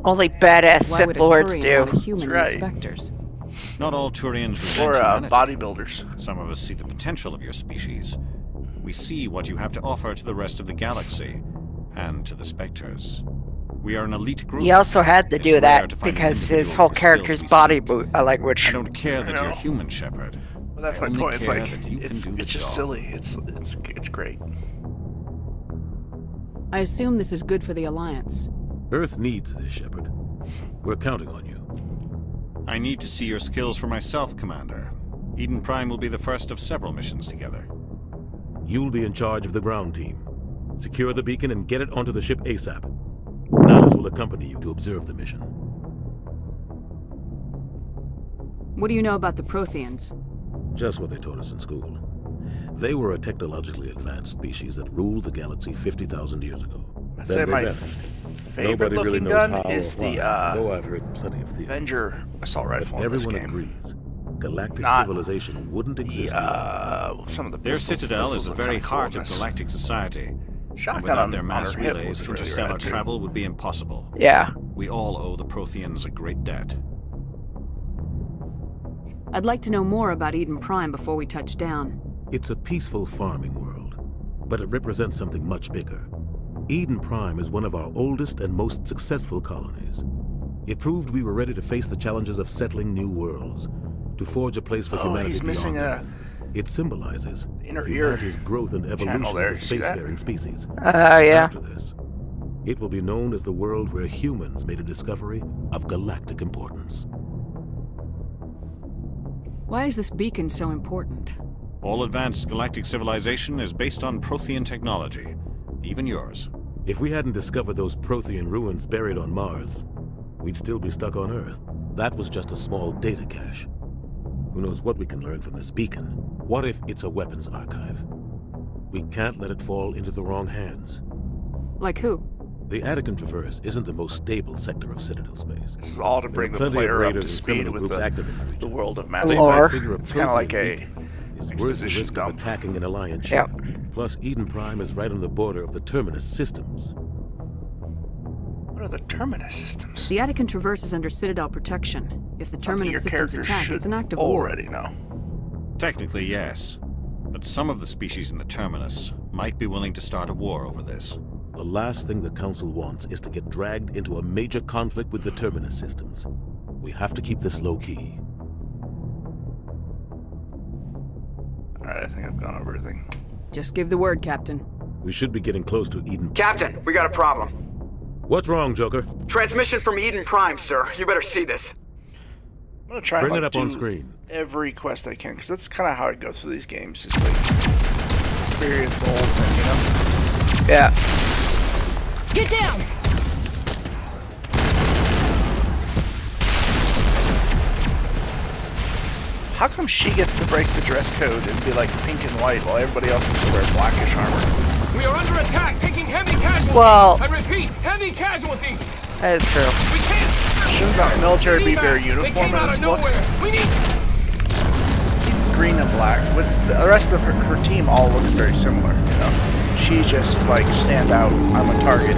Only badass Why Sith would a Lords Turian do. want a human with right. specters? Not all Turians Or resent humanity. bodybuilders. Some of us see the potential of your species. We see what you have to offer to the rest of the galaxy, and to the Spectres. We are an elite group. He also had to It's do rare that to find an because his individual whole with the character's skills we body seek. language. I don't care that I you're know. human, Shepard. But that's I my only point. It's care like that you can it's do the just job. silly. It's great. I assume this is good for the Alliance. Earth needs this, Shepard. We're counting on you. I need to see your skills for myself, Commander. Eden Prime will be the first of several missions together. You'll be in charge of the ground team. Secure the beacon and get it onto the ship ASAP. Nihilus will accompany you to observe the mission. What do you know about the Protheans? Just what they taught us in school. They were a technologically advanced species that ruled the galaxy 50,000 years ago. I'd Then say they my vanished. favorite Nobody really looking knows gun how is or why, the though I've heard plenty of theories. Avenger assault rifle But in this everyone game. agrees, galactic Not civilization wouldn't exist without them. Some of the Their Citadel is the look very kinda heart cool in of this. galactic society. And Shotgun without on, their on mass her hip relays, looks really interstellar rad, too. travel would be impossible. Yeah. We all owe the Protheans a great debt. I'd like to know more about Eden Prime before we touch down. It's a peaceful farming world, but it represents something much bigger. Eden Prime is one of our oldest and most successful colonies. It proved we were ready to face the challenges of settling new worlds, to forge a place for humanity he's missing beyond a Earth. It symbolizes inner ear humanity's growth and evolution there. as a See that? spacefaring species. Yeah. After this, it will be known as the world where humans made a discovery of galactic importance. Why is this beacon so important? All advanced galactic civilization is based on Prothean technology, even yours. If we hadn't discovered those Prothean ruins buried on Mars, we'd still be stuck on Earth. That was just a small data cache. Who knows what we can learn from this beacon? What if it's a weapons archive? We can't let it fall into the wrong hands. Like who? The Attican Traverse isn't the most stable sector of Citadel space. This is all to bring the player up to speed with the world of Mass Lore. Effect. It's kind of like a It's worth the risk of attacking an Alliance ship. Plus, Eden Prime is right on the border of the Terminus systems. What are the Terminus systems? The Attican Traverse is under Citadel protection. If the Terminus systems attack, it's an act of war. Already know. Technically, yes. But some of the species in the Terminus might be willing to start a war over this. The last thing the Council wants is to get dragged into a major conflict with the Terminus systems. We have to keep this low-key. Alright, I think I've gone over everything. Just give the word, Captain. We should be getting close to Eden. Captain, we got a problem. What's wrong, Joker? Transmission from Eden Prime, sir. You better see this. I'm gonna try Bring and it up do on screen. every quest I can, because that's kind of how I go through these games. Just like experience the whole thing, you know? Yeah. Get down! How come she gets to break the dress code and be like pink and white while everybody else has to wear blackish armor? We are under attack, taking heavy casualties. Well, I repeat, heavy casualties. that is true. We can't. Shouldn't the military be very They uniform came in out its of look? nowhere. We need. Green and black. With the rest of her team all looks very similar, you know? She just is like, stand out, I'm a target.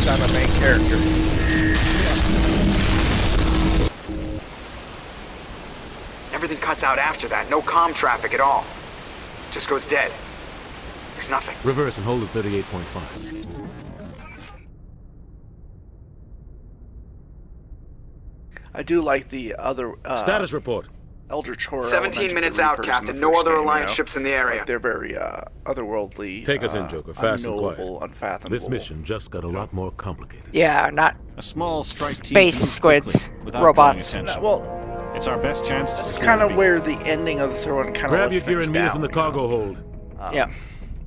I'm a main character. Everything cuts out after that. No comm traffic at all. Just goes dead. There's nothing. Reverse and hold at 38.5. I do like the other Status report. Eldritch Horror. 17 element of minutes the out, Reapers in the Captain. No first other game, Alliance you know? ships in the area. Like, they're very otherworldly. Take us in, Joker, fast and quiet. unknowable, unfathomable. This mission just got a lot more complicated. Yeah, not A small strike team space can move squids, quickly without robots. drawing attention. Well, It's our best chance to that's secure kind the of beacon. where the ending of the third one kind of Grab your gear and meet us in the you know? cargo hold. Yeah.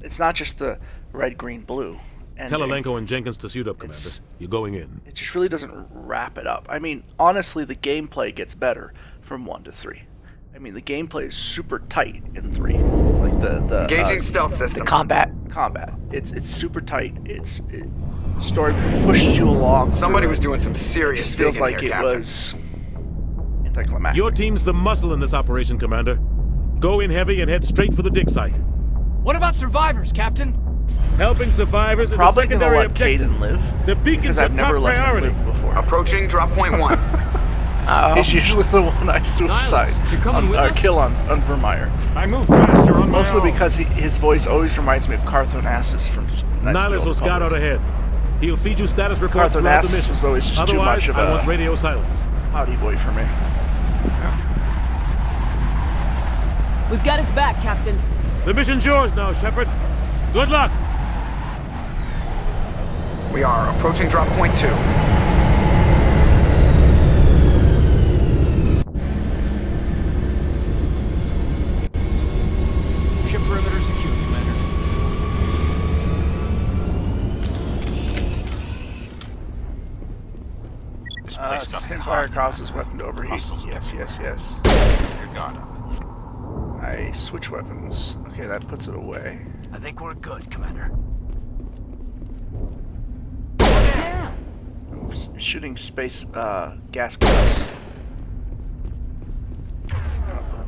It's not just the red, green, blue. Tell ending. Alenko and Jenkins to suit up, Commander. It's- You're going in. It just really doesn't wrap it up. I mean, honestly, the gameplay gets better from 1 to 3. I mean, the gameplay is super tight in 3. Like the Engaging stealth The system. combat. combat. It's super tight. Story pushes you along. Somebody through was it. doing some It serious just feels digging like here, it Captain. was anticlimactic. Your team's the muscle in this operation, Commander. Go in heavy and head straight for the dig site. What about survivors, Captain? Helping survivors is a Probably gonna secondary let objective. Caden live. The beacon's Because your I've top never let him priority. live before. Approaching drop point 1. He's usually the one I suicide. Niles, you're coming with us? Kill on Vermeer. I move faster on my Mostly own. because his voice always reminds me of Carthonassus from Knights of the Nihilus Old will scout out Republic. ahead. He'll feed you status reports throughout the Carthonassus mission. was always just too Otherwise, much of I a want radio silence. howdy boy for me. We've got his back, Captain. The mission's yours now, Shepard. Good luck. We are approaching drop point 2. Ship perimeter secure, Commander. This place Sustain doesn't fire harm. causes weapon to overheat. Hostiles Yes, yes, yes. Your guard up. I switch weapons. Okay, that puts it away. I think we're good, Commander. Shooting space gas clouds.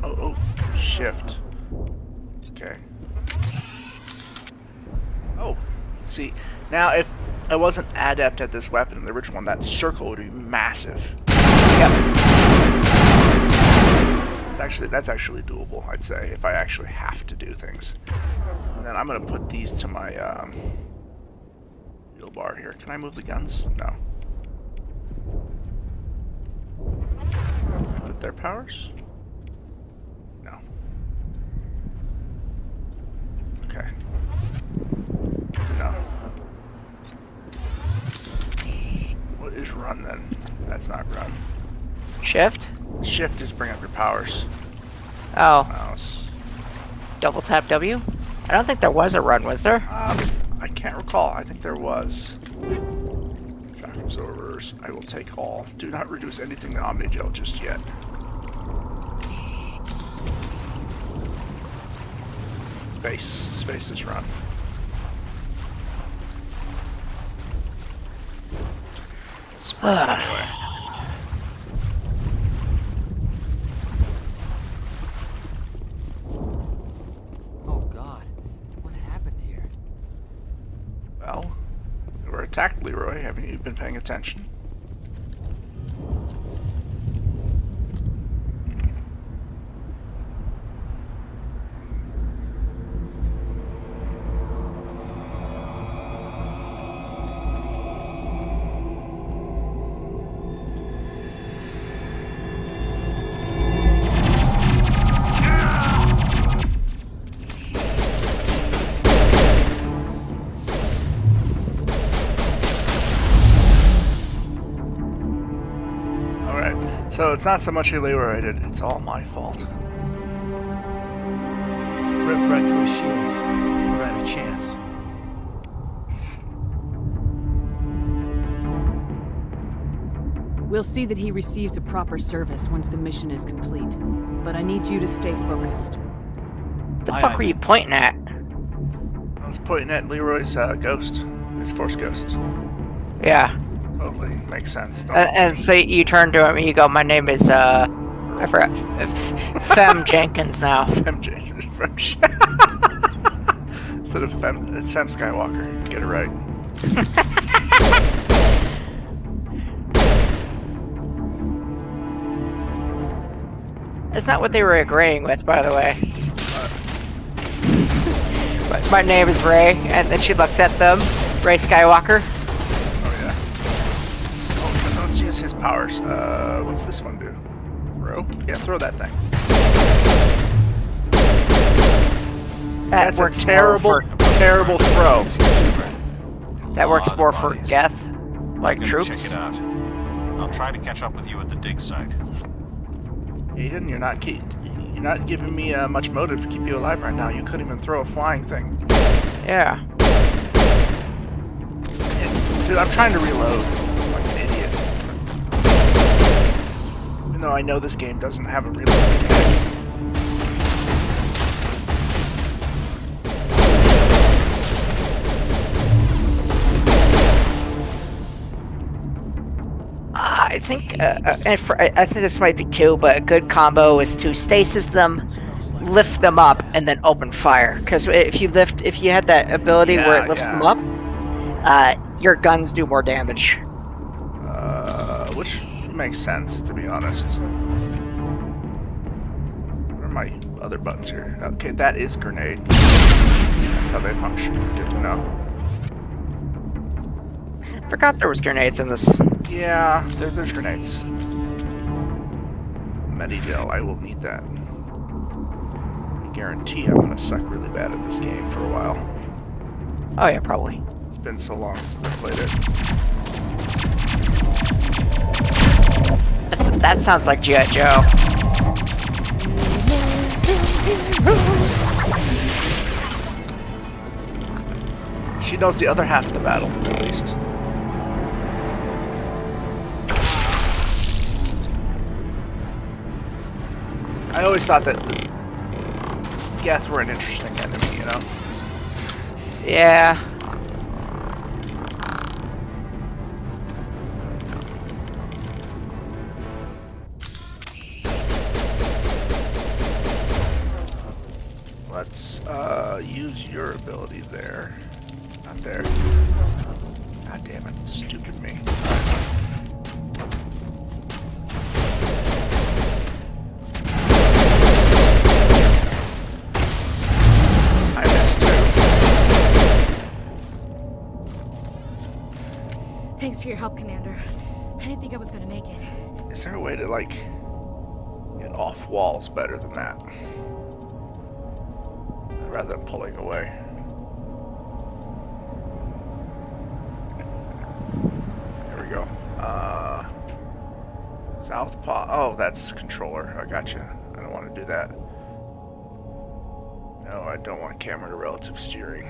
Oh, shift. Okay. Oh, see, now if I wasn't adept at this weapon in the original one, that circle would be massive. That's actually doable, I'd say, if I actually have to do things. And then I'm gonna put these to my wheel bar here. Can I move the guns? No. Put their powers? No. Okay. No. What is run then? That's not run. Shift? Shift is bring up your powers. Oh. Mouse. Double tap W? I don't think there was a run, was there? I can't recall. I think there was. Shock absorbers. I will take all. Do not reduce anything to Omnigel just yet. Space. Space is run. Anyway. Oh God, what happened here? Well, we're attacked, Leroy. Haven't you been paying attention? So it's not so much a Leroy did, it's all my fault. Rip right through his shields. We're out of chance. We'll see that he receives a proper service once the mission is complete. But I need you to stay focused. What the fuck were you pointing at? I was pointing at Leroy's ghost. His Force ghost. Yeah. Totally. Makes sense. And so you turn to him and you go, my name is, I forgot, Fem Jenkins now. Fem Jenkins. Instead of Fem, it's Fem Skywalker. Get it right. That's not what they were agreeing with, by the way. My name is Ray, and then she looks at them. Ray Skywalker. Oh, yeah. Oh, let's use his powers. What's this one do? Throw? Yeah, throw that thing. That works a terrible, terrible throw. That works more for Geth, like I'm gonna troops. Check it out. I'll try to catch up with you at the dig site. Aiden, you're not giving me much motive to keep you alive right now. You couldn't even throw a flying thing. Yeah. Dude, I'm trying to reload like an idiot. Even though I know this game doesn't have a reload mechanic. I think, I think this might be two, but a good combo is to stasis them, lift them up, and then open fire. Because if you had that ability where it lifts them up, your guns do more damage. Which makes sense, to be honest. What are my other buttons here? Okay, that is grenade. That's how they function. Good to know. Forgot there was grenades in this. Yeah, there's grenades. Medigel, I will need that. I guarantee I'm gonna suck really bad at this game for a while. Oh yeah, probably. It's been so long since I played it. That sounds like G.I. Joe. She knows the other half of the battle, at least. I always thought that Geth were an interesting enemy, you know? Yeah. Let's use your ability there. Not there. God damn it, stupid me. I missed too. Thanks for your help, Commander. I didn't think I was gonna make it. Is there a way to, like, get off walls better than that? Rather than pulling away. There we go. Southpaw. Oh, that's controller. I gotcha. I don't want to do that. No, I don't want camera to relative steering.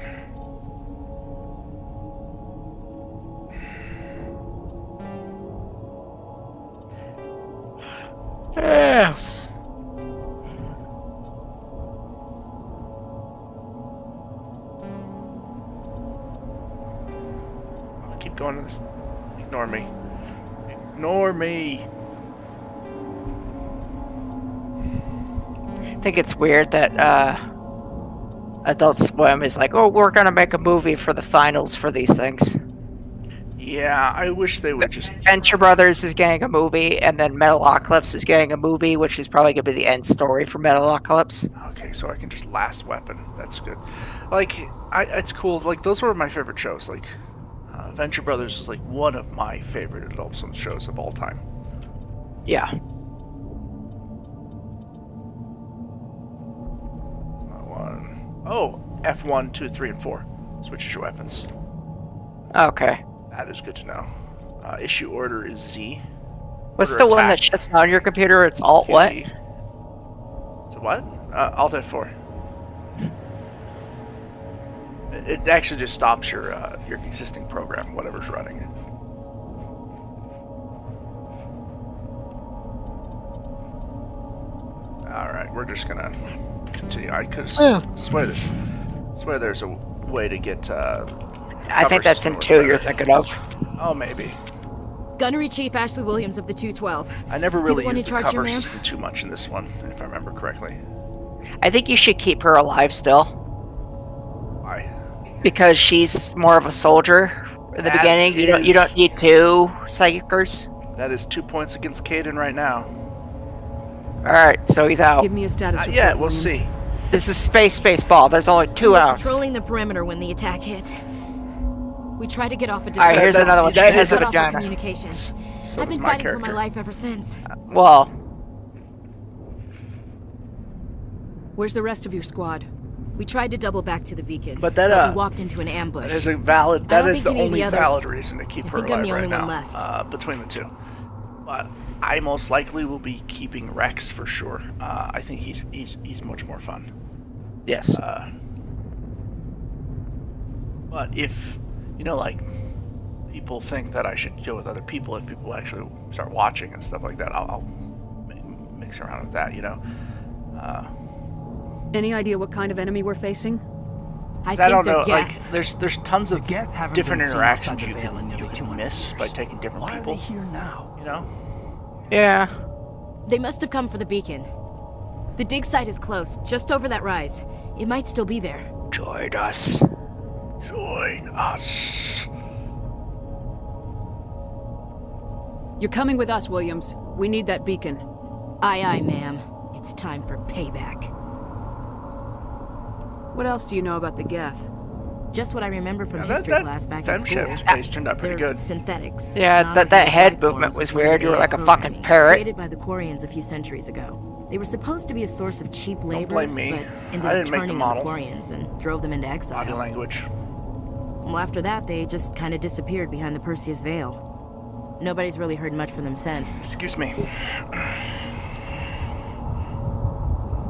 I'll keep going to this. Ignore me. Ignore me. I think it's weird that Adult Swim is like, oh, we're gonna make a movie for the finals for these things. Yeah, I wish they would just... Venture Brothers is getting a movie, and then Metalocalypse is getting a movie, which is probably gonna be the end story for Metalocalypse. Okay, so I can just Last Weapon. That's good. Like, it's cool. Like, those were my favorite shows. Like, Venture Brothers was like one of my favorite Adult Swim shows of all time. Yeah. Oh, F1, 2, 3, and 4. Switches your weapons. Okay. That is good to know. Issue order is Z. What's Order the one attack, that shuts down your computer? It's Alt what? QD. So what? Alt F4. It actually just stops your existing program, whatever's running it. All right, we're just gonna continue. I could swear there's a way to get. I think that's in 2 you're thinking of. Oh, maybe. Gunnery Chief Ashley Williams of the 212. I never really used the charge cover your man? system too much in this one, if I remember correctly. I think you should keep her alive still. Why? Because she's more of a soldier in the That beginning. You don't need 2 psychers. That is 2 points against Caden right now. Alright, so he's out. Give me a status report. Yeah, we'll Williams. see. This is Space Ball. There's only 2 We were outs. patrolling the perimeter when the attack hit. We tried to get off a distance. Alright, here's another one. She that has is a cut off our vagina. communication. So I've does been my fighting for my character. life ever since. Well, Where's the rest of your squad? We tried to double back to the beacon, But that, we walked into an ambush. That is a valid. I That don't is the think any of only the others- valid reason to keep I her think I'm alive the right only one now. left. Between the two, but I most likely will be keeping Rex for sure. I think he's much more fun. yes. But if like people think that I should deal with other people, if people actually start watching and stuff like that, I'll mix around with that. Any idea what kind of enemy we're facing? I don't think they're know. Geth. Like, there's tons of Geth haven't different been seen interactions outside you the Veil in nearly can 200 miss years. by taking different Why people. are they here now? Yeah. They must have come for the beacon. The dig site is close, just over that rise. It might still be there. Join us. Join us. You're coming with us, Williams. We need that beacon. Aye, aye, ma'am. It's time for payback. What else do you know about the Geth? Just what I remember from Yeah, history class back in school. Femship place turned out pretty They're good. synthetics. Yeah, not that organic head life movement forms was with weird. You were like a AI fucking programming, parrot. Created by the Quarians a few centuries ago. They were supposed to be a source of cheap labor, blame me. but ended I up didn't make the turning on the model. Quarians and drove them into exile. Body language. Well, after that, they just kind of disappeared behind the Perseus Veil. Nobody's really heard much from them since. Excuse me.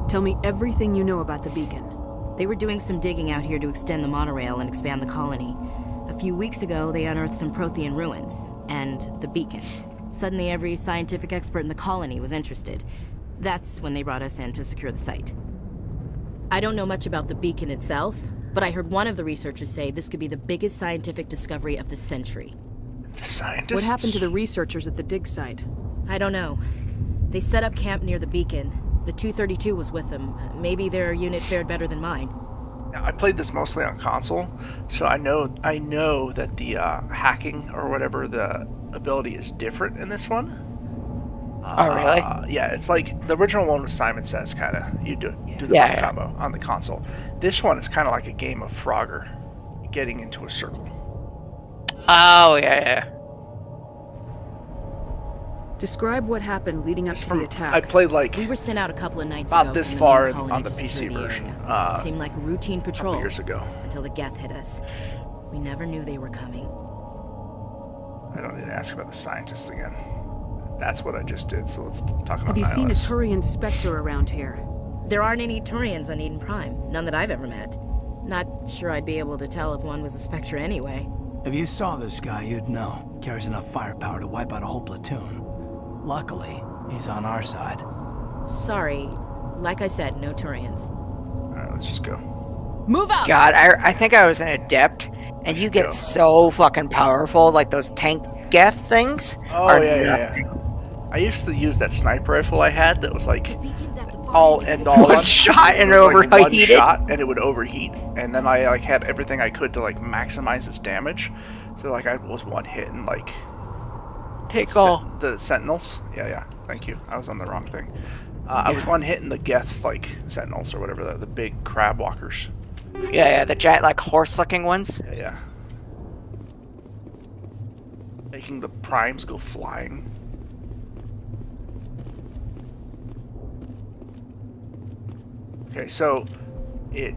Tell me everything you know about the beacon. They were doing some digging out here to extend the monorail and expand the colony. A few weeks ago, they unearthed some Prothean ruins, and the beacon. Suddenly, every scientific expert in the colony was interested. That's when they brought us in to secure the site. I don't know much about the beacon itself, but I heard one of the researchers say this could be the biggest scientific discovery of the century. The scientists. What happened to the researchers at the dig site? I don't know. They set up camp near the beacon. The 232 was with them. Maybe their unit fared better than mine. Now, I played this mostly on console, so I know that the hacking or whatever the ability is different in this one. Oh, really? Yeah, it's like the original one was Simon Says, kind of. You do the Yeah, combo on the console. This one is kind of like a game of Frogger, getting into a circle. Oh, yeah. Describe what happened leading up to the attack. I played like We were sent out a couple of nights about ago this from the far main colony on the to PC secure the version. area. Seemed like a routine patrol years ago. until the Geth hit us. We never knew they were coming. I don't need to ask about the scientists again. That's what I just did. So let's talk about Have you seen a Nihilus. Turian Spectre around here? There aren't any Turians on Eden Prime. None that I've ever met. Not sure I'd be able to tell if one was a Spectre anyway. If you saw this guy, you'd know. Carries enough firepower to wipe out a whole platoon. Luckily, he's on our side. Sorry. Like I said, no Turians. Alright, let's just go. Move out! God, I think I was an adept, and you get so fucking powerful, like those tank Geth things. Oh, are yeah. nothing. I used to use that sniper rifle I had that was like all One shot and it was like one overheated. shot and it would overheat, and then I like had everything I could to like maximize its damage. So like I was one hit and like Take all. the sentinels. Yeah. Thank you. I was on the wrong thing. I was one hit in the Geth like sentinels or whatever, the big crab walkers. Yeah, the giant like horse-looking ones. Yeah. Making the primes go flying. Okay, so it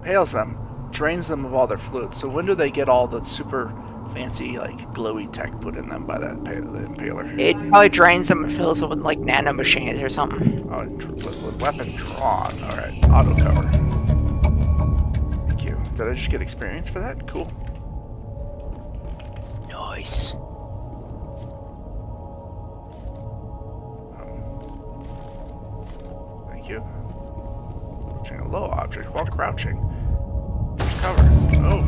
pales them, drains them of all their fluids. So when do they get all the super fancy, like, glowy tech put in them by the impaler? It probably drains them and fills them with like nano machines or something. Oh, with weapon drawn. Alright, auto cover. Thank you. Did I just get experience for that? Cool. Nice. Thank you. Approaching a low object while crouching. Cover. Oh.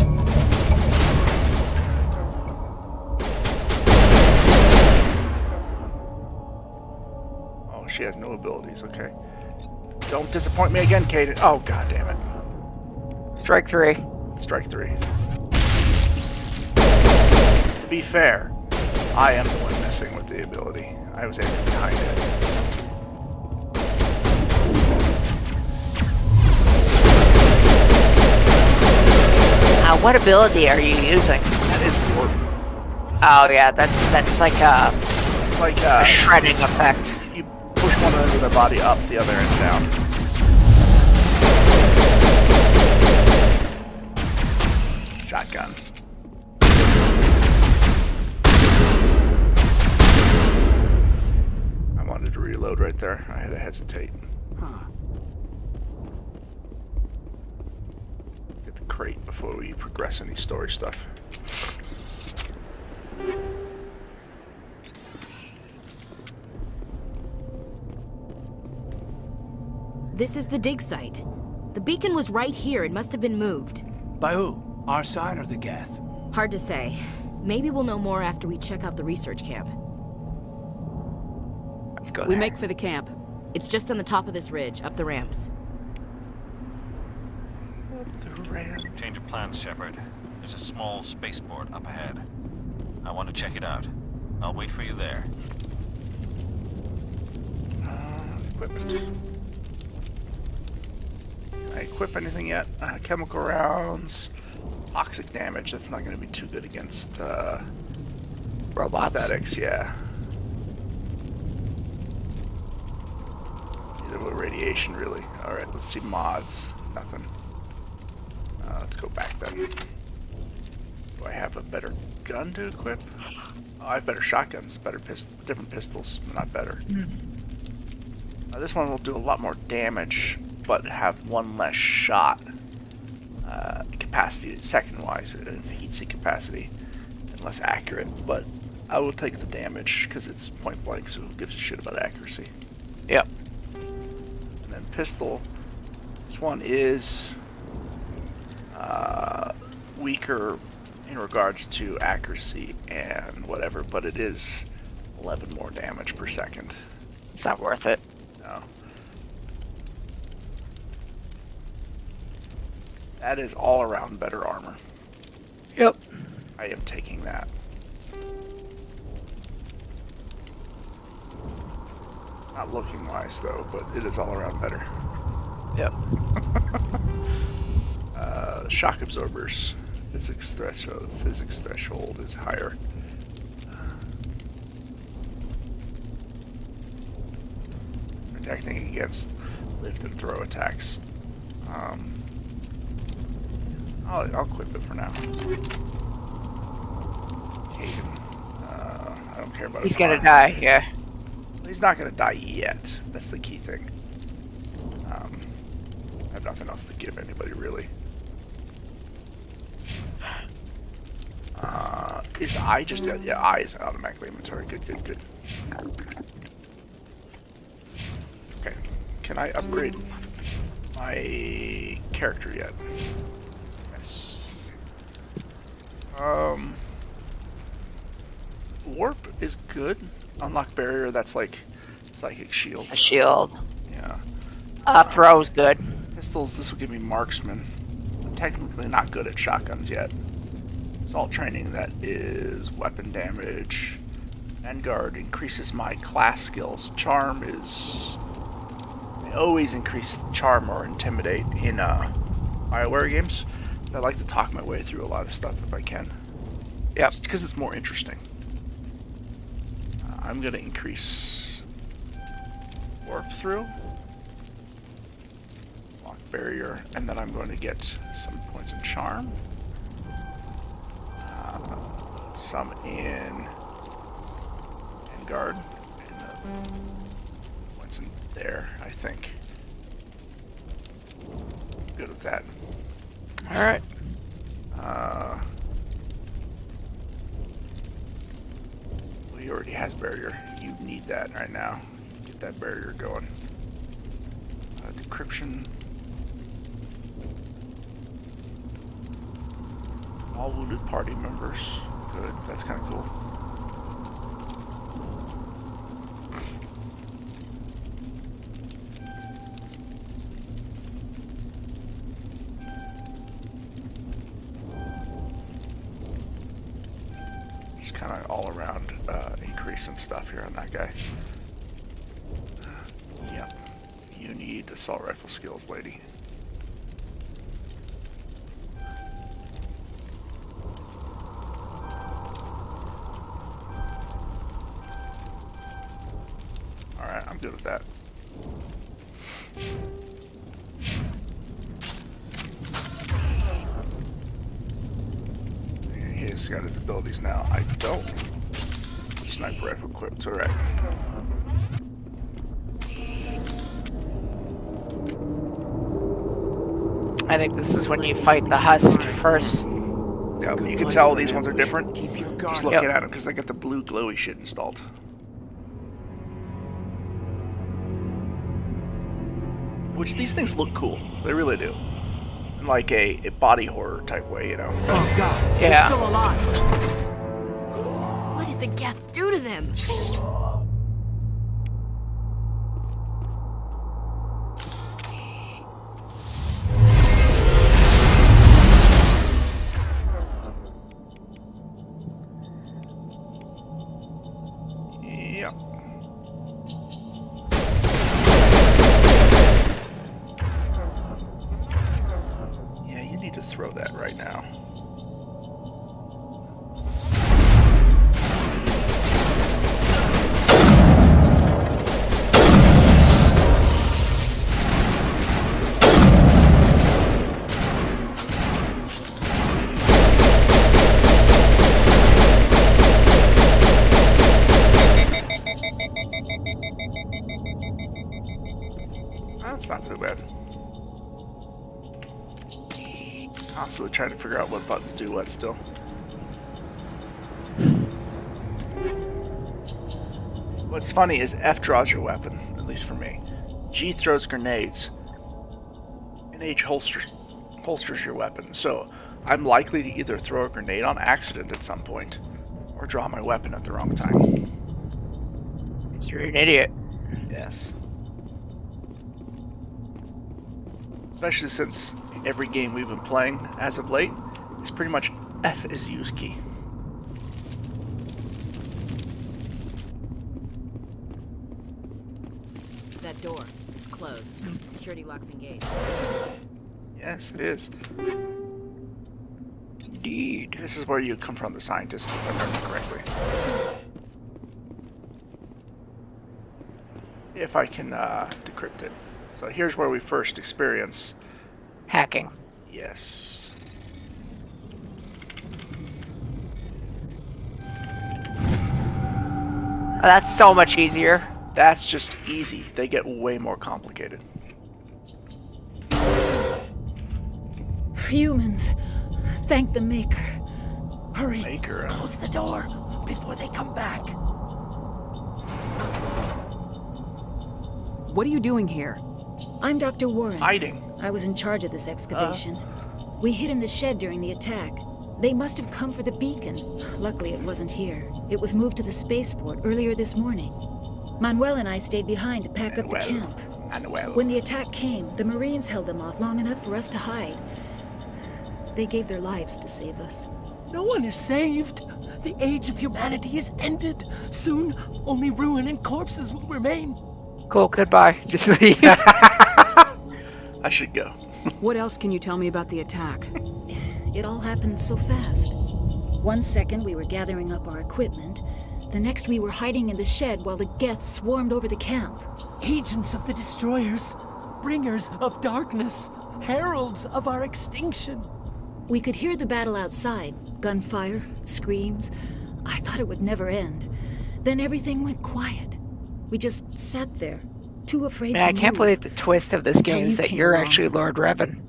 Oh, she has no abilities. Okay. Don't disappoint me again, Kaden. Oh, god damn it. Strike 3. Strike 3. To be fair, I am the one missing with the ability. I was aiming behind it. What ability are you using? That is warp. Oh yeah, that's like a shredding effect. You push one end of their body up, the other end down. Shotgun. I wanted to reload right there. I had to hesitate. Get the crate before we progress any story stuff. This is the dig site. The beacon was right here. It must have been moved. By who? Our side or the Geth? Hard to say. Maybe we'll know more after we check out the research camp. Let's go We make for the camp. It's just on the top of this ridge, up the ramps. Change of plans, Shepard. There's a small spaceport up ahead. I want to check it out. I'll wait for you there. Equipment. Can I equip anything yet? Chemical rounds. Toxic damage. That's not going to be too good against robots. Synthetics, yeah. Either with radiation, really. Alright, let's see mods. Nothing. Let's go back then. Do I have a better gun to equip? Oh, I have better shotguns, better different pistols, not better. This one will do a lot more damage, but have one less shot capacity, second-wise, heat-seek capacity, and less accurate. But I will take the damage because it's point blank, so who gives a shit about accuracy? Yep. And then pistol. This one is weaker in regards to accuracy and whatever, but it is 11 more damage per second. It's not worth it. No. That is all around better armor. Yep. I am taking that. Not looking wise though, but it is all around better. Yep. Shock absorbers. Physics threshold is higher. Protecting against lift and throw attacks. I'll equip it for now. Hagen. I don't care about He's his gonna arm. die, yeah. He's not gonna die yet. That's the key thing. have nothing else to give anybody, really. Is I just... Yeah, I is automatically inventory. Good, good, good. Okay. Can I upgrade my character yet? Yes. Warp is good. Unlock barrier, that's like psychic shield. A shield. Yeah. Throw's good. Pistols, this will give me marksman. I'm technically not good at shotguns yet. Assault training, that is weapon damage. Vanguard increases my class skills. Charm is... I always increase charm or intimidate in BioWare games. I like to talk my way through a lot of stuff if I can. Yep. Just because it's more interesting. I'm going to increase warp through. Lock barrier. And then I'm going to get some points in charm. Some in Vanguard. And points in there, I think. Good with that. Alright. Well, he already has barrier. You need that right now. Get that barrier going. Decryption. All wounded party members. Good. That's kind of cool. Just kind of all around increase some stuff here on that guy. Yep. You need assault rifle skills, lady. Alright, I'm good with that. He's got his abilities now. I don't. Sniper rifle equipped, it's alright. I think this is when you fight the husk first. Yeah, you can tell these ones are different. Just looking at them because they got the blue glowy shit installed. Which these things look cool. They really do. In like a body horror type way, you know. Oh god, yeah. they're still alive. What did the Geth do to them? Yep. Yeah, you need to throw that right now. That's not too bad. Constantly trying to figure out what buttons do what still. What's funny is F draws your weapon, at least for me. G throws grenades. And H holsters your weapon. So I'm likely to either throw a grenade on accident at some point or draw my weapon at the wrong time. You're an idiot. Yes. Especially since every game we've been playing as of late is pretty much F is the use key. That door, it's closed. Security lock's engaged. Yes, it is. Indeed. This is where you confront the scientist, if I remember correctly. If I can decrypt it. So here's where we first experience hacking. Yes. Oh, that's so much easier. That's just easy. They get way more complicated. humans. Thank the Maker. Hurry! Maker. Close the door before they come back. What are you doing here? I'm Dr. Warren. Hiding. I was in charge of this excavation. We hid in the shed during the attack. They must have come for the beacon. Luckily, it wasn't here. It was moved to the spaceport earlier this morning. Manuel and I stayed behind to pack up the camp. When the attack came, the Marines held them off long enough for us to hide. They gave their lives to save us. No one is saved. The age of humanity is ended. Soon, only ruin and corpses will remain. Cool, goodbye. Just leave. I should go. What else can you tell me about the attack? It all happened so fast. 1 second we were gathering up our equipment. The next we were hiding in the shed while the Geth swarmed over the camp. Agents of the Destroyers, bringers of darkness, heralds of our extinction. We could hear the battle outside. Gunfire, screams. I thought it would never end. Then everything went quiet. We just sat there, too afraid Man, to I can't move. believe the twist of this Until game you is that came you're along. actually Lord Revan.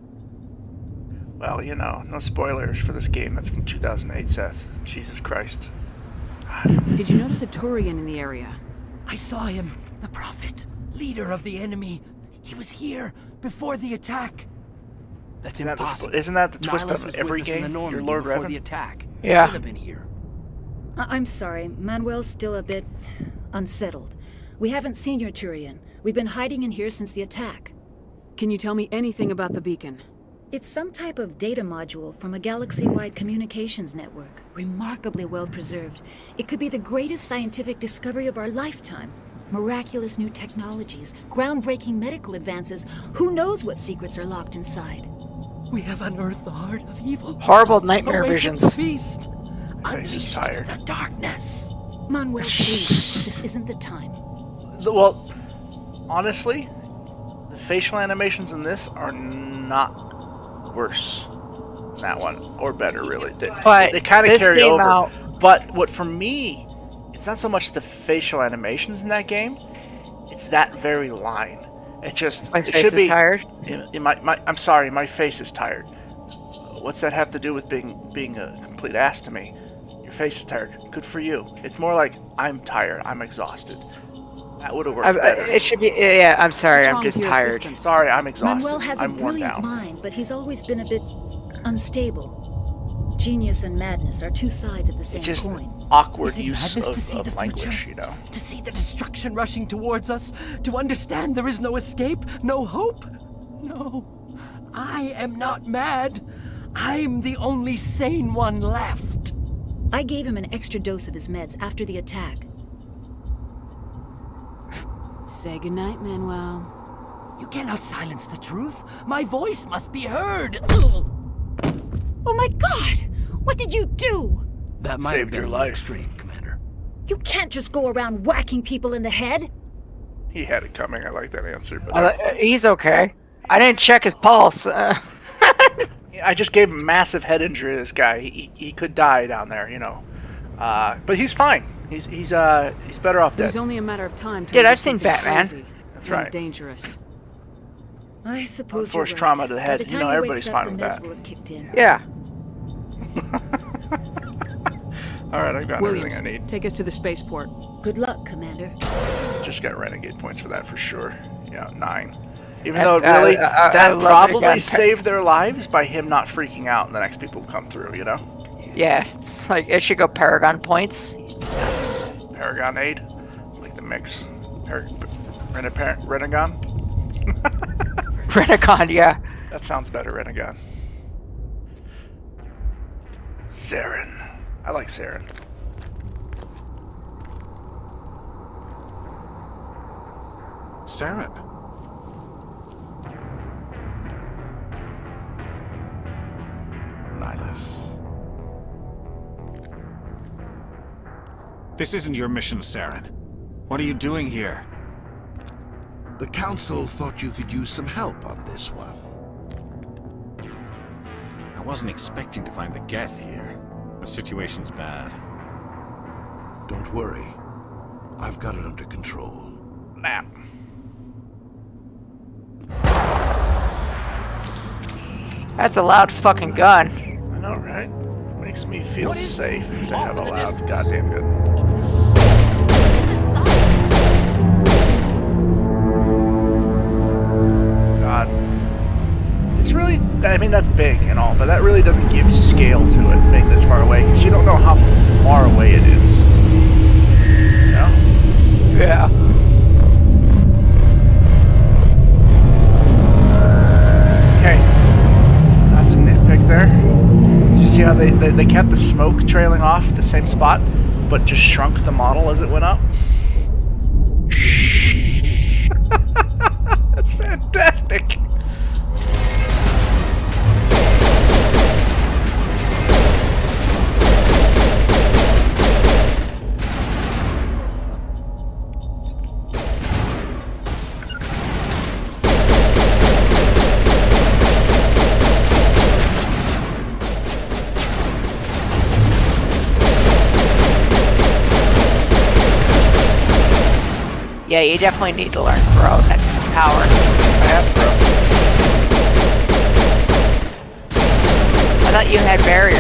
Well, you know, no spoilers for this game. That's from 2008, Seth. Jesus Christ. Did you notice a Turian in the area? I saw him, the Prophet, leader of the enemy. He was here before the attack. That's Isn't that the impossible. isn't that the twist Nihilus of was every with us in the game? Normandy You're Lord before Revan? the attack. Yeah. Should have been here. I'm sorry, Manuel's still a bit unsettled. We haven't seen your Turian. We've been hiding in here since the attack. Can you tell me anything about the beacon? It's some type of data module from a galaxy-wide communications network. Remarkably well preserved. It could be the greatest scientific discovery of our lifetime. Miraculous new technologies, groundbreaking medical advances. Who knows what secrets are locked inside? We have unearthed the heart of evil. Horrible nightmare Awaken visions. the beast. Face is Unleashed tired. the darkness. Manuel, please. This isn't the time. Well, honestly, the facial animations in this are not worse than that one, or better, really. But they kind of this carry came over. out- But what for me, it's not so much the facial animations in that game; it's that very line. It just My it face should is be, tired? I'm sorry, my face is tired. What's that have to do with being a complete ass to me? Your face is tired. Good for you. It's more like I'm tired. I'm exhausted. That would have worked better. It should be. Yeah, I'm sorry. What's I'm wrong just with your tired. assistant? Sorry, I'm exhausted. Manuel has a I'm worn brilliant down. mind, but he's always been a bit unstable. Genius and madness are two sides of the same It's just coin. awkward Is it use madness to see of the language, future? you know. To see the destruction rushing towards us? To understand there is no escape? No hope? No. I am not mad. I'm the only sane one left. I gave him an extra dose of his meds after the attack. Say goodnight, Manuel. You cannot silence the truth. My voice must be heard. Oh my god! What did you do? That might Saved have been your a life. extreme, Commander. You can't just go around whacking people in the head. He had it coming. I like that answer, but He's okay. I didn't check his pulse. I just gave him massive head injury to this guy. He could die down there, you know. But he's fine. He's better off It dead. was only a matter of time. till Dude, you I've did seen something Batman. crazy That's and right. Dangerous. I suppose Unforced you're right. trauma to the By head. the You time know, he everybody's wakes fine up, with the meds that. will have kicked in. Yeah. All right, I've got Williams, everything I need. take us to the spaceport. Good luck, Commander. Just got renegade points for that for sure. Yeah, 9. Even I- though it really I that love it probably again. saved their lives by him not freaking out and the next people come through. You know, Yeah, it's like it should go Paragon points. Yes. Paragon aid, like the mix. Renegon. Renegon, yeah. That sounds better, Renegon. Saren. I like Saren. Saren. Nihilus. This isn't your mission, Saren. What are you doing here? The Council thought you could use some help on this one. I wasn't expecting to find the Geth here. The situation's bad. Don't worry. I've got it under control. That's a loud fucking gun. I know, right? Makes me feel safe to have a loud goddamn gun. God. It's really, I mean, that's big and all, but that really doesn't give scale to it being this far away, because you don't know how far away it is. You know? Yeah. Okay. That's a nitpick there. Did you see how they kept the smoke trailing off the same spot, but just shrunk the model as it went up? That's fantastic. Yeah, you definitely need to learn throw next to power. I have throw. I thought you had barrier.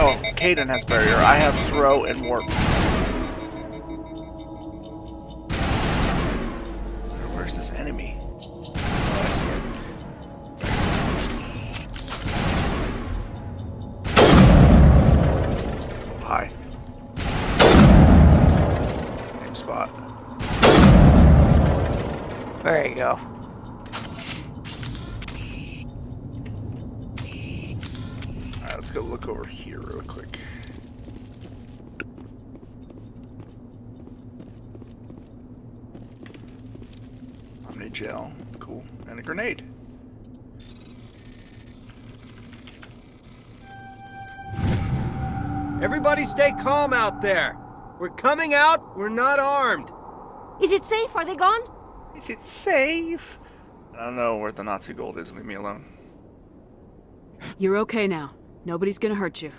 Oh, Caden has barrier. I have throw and warp. Where's this enemy? Oh, I see it. Hi. Same spot. There you go. Alright, let's go look over here real quick. Omni gel, cool. And a grenade. Everybody stay calm out there. We're coming out, we're not armed. Is it safe? Are they gone? Is it safe? I don't know where the Nazi gold is. Leave me alone. You're okay now. Nobody's gonna hurt you.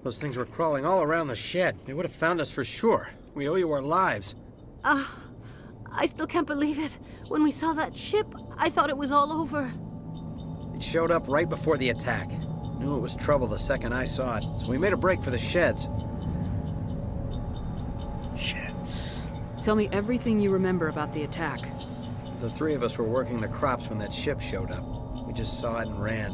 Those things were crawling all around the shed. They would have found us for sure. We owe you our lives. I still can't believe it. When we saw that ship, I thought it was all over. It showed up right before the attack. Knew it was trouble the second I saw it, so we made a break for the sheds. Sheds. Tell me everything you remember about the attack. The three of us were working the crops when that ship showed up. We just saw it and ran.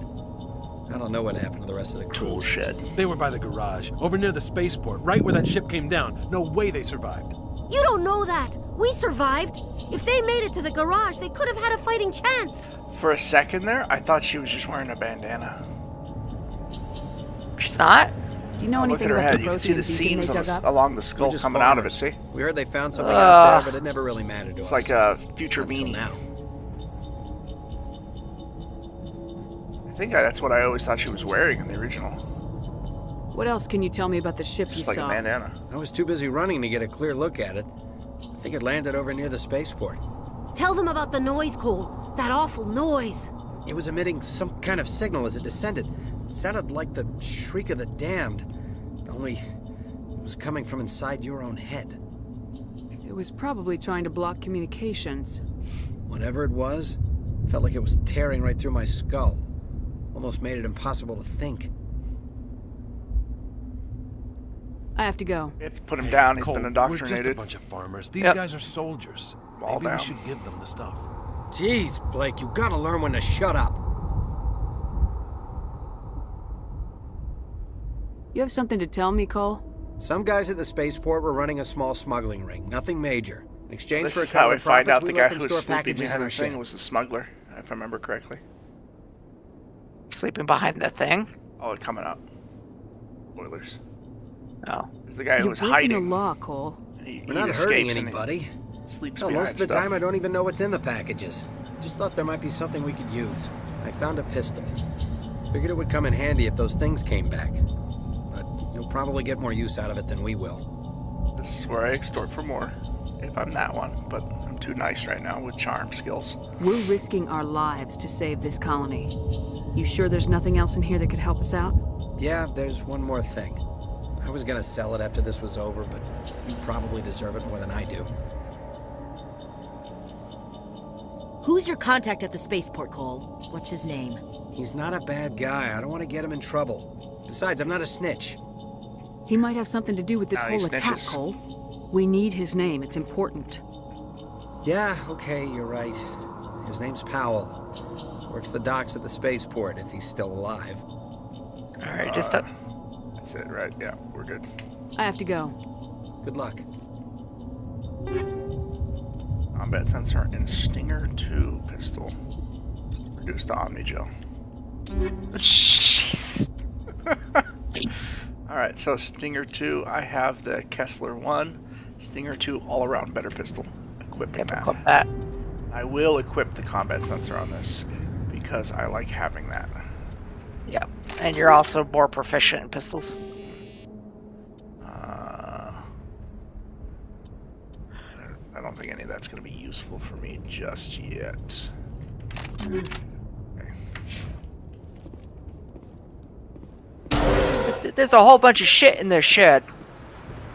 I don't know what happened to the rest of the crew. Tool shed. They were by the garage, over near the spaceport, right where that ship came down. No way they survived. You don't know that. We survived. If they made it to the garage, they could have had a fighting chance. For a second there, I thought she was just wearing a bandana. She's not? Do you know Look at anything her about head. the You can see the Prothean beacon seams they on dug up? along the skull just coming out of it, farmers. see? We heard they found something out there, but it never really mattered to us. It's like a future Until beanie. now. I think that's what I always thought she was wearing in the original. What else can you tell me about the ship It's you just like saw? a bandana. I was too busy running to get a clear look at it. I think it landed over near the spaceport. Tell them about the noise, Cole. That awful noise. It was emitting some kind of signal as it descended. It sounded like the shriek of the damned. Only it was coming from inside your own head. It was probably trying to block communications. Whatever it was, felt like it was tearing right through my skull. Almost made it impossible to think. I have to go. We have to put him down. He's Cole, been we're indoctrinated. just a bunch of farmers. These Yep. guys are soldiers. All Maybe down. we should give them the stuff. Jeez, Blake, you gotta learn when to shut up. You have something to tell me, Cole? Some guys at the spaceport were running a small smuggling ring. Nothing major. In exchange This for a is cut how of we the find profits, out the we guy let who them was store sleeping packages in behind our the thing sheds. was the smuggler, if I remember correctly. Sleeping behind the thing? Oh, it's coming up. Spoilers. Oh. There's the guy who You're was breaking hiding. the law, Cole. We're not hurting anybody. Sleeps Hell, behind most of the stuff. time I don't even know what's in the packages. Just thought there might be something we could use. I found a pistol. Figured it would come in handy if those things came back. But you'll probably get more use out of it than we will. This is where I extort for more, if I'm that one, but I'm too nice right now with charm skills. We're risking our lives to save this colony. You sure there's nothing else in here that could help us out? Yeah, there's one more thing. I was gonna sell it after this was over, but you probably deserve it more than I do. Who's your contact at the spaceport, Cole? What's his name? He's not a bad guy. I don't want to get him in trouble. Besides, I'm not a snitch. He might have something to do with this Nah, he whole attack, snitches. Cole. We need his name. It's important. Yeah, okay, you're right. His name's Powell. Works the docks at the spaceport if he's still alive. All right, just That's it, right? Yeah, we're good. I have to go. Good luck. Combat sensor and Stinger 2 pistol. Reduced to Omni Gel. Jeez. Alright, so Stinger 2, I have the Kessler 1. Stinger 2 all-around better pistol. Equipping that. Equip that. I will equip the combat sensor on this because I like having that. Yep. And you're also more proficient in pistols. I don't think any of that's going to be useful for me just yet. There's a whole bunch of shit in this shed.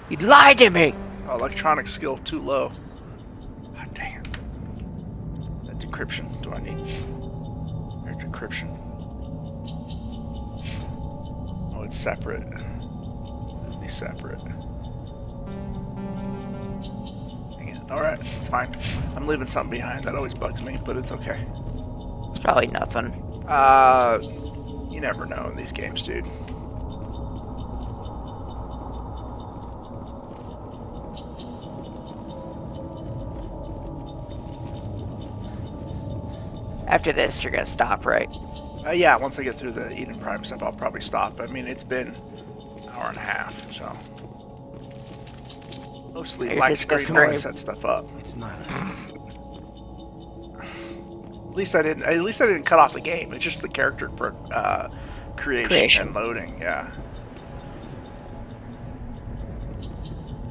You lied to me. Electronic skill too low. God dang it. That decryption. Do I need? There's decryption. Oh, it's separate. It'll be separate. Dang it. Alright, it's fine. I'm leaving something behind. That always bugs me, but it's okay. It's probably nothing. You never know in these games, dude. After this, you're gonna stop, right? Yeah, once I get through the Eden Prime stuff, I'll probably stop. I mean, it's been an hour and a half, so. Mostly You're black just gonna screen when I scream. set stuff up. It's Nihilus. At least I didn't cut off the game. It's just the character for creation and loading. Yeah.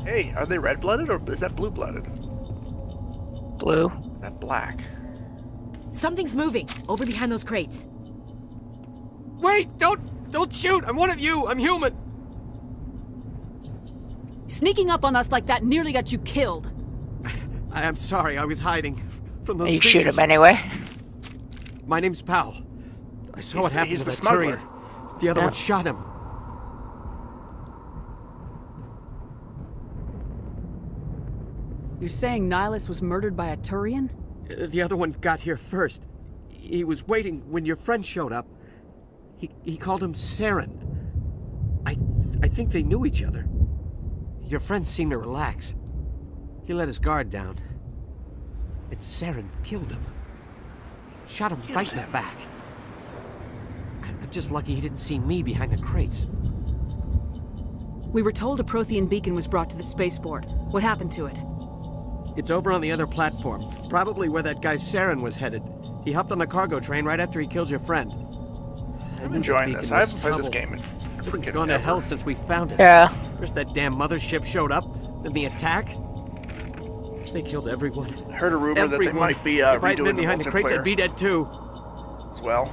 Hey, are they red-blooded or is that blue-blooded? Blue. Is that black? Something's moving over behind those crates. Wait! Don't shoot! I'm one of you! I'm human! Sneaking up on us like that nearly got you killed. I am sorry, I was hiding from those You creatures. shoot him anyway. My name's Powell. I saw what happened he's to the that smuggler. Turian. The other Yeah. one shot him. You're saying Nihilus was murdered by a Turian? The other one got here first. He was waiting when your friend showed up. He called him Saren. I think they knew each other. Your friend seemed to relax. He let his guard down. And Saren killed him. Shot him right in the back. I'm just lucky he didn't see me behind the crates. We were told a Prothean beacon was brought to the spaceport. What happened to it? It's over on the other platform. Probably where that guy Saren was headed. He hopped on the cargo train right after he killed your friend. I'm enjoying this. I haven't played this game in It's gone to hell since we found it. Yeah. First that damn mothership showed up, then the attack. They killed everyone. I heard a rumor that they might be If I'd been redoing the behind the crates, I'd multiplayer be dead too. as well.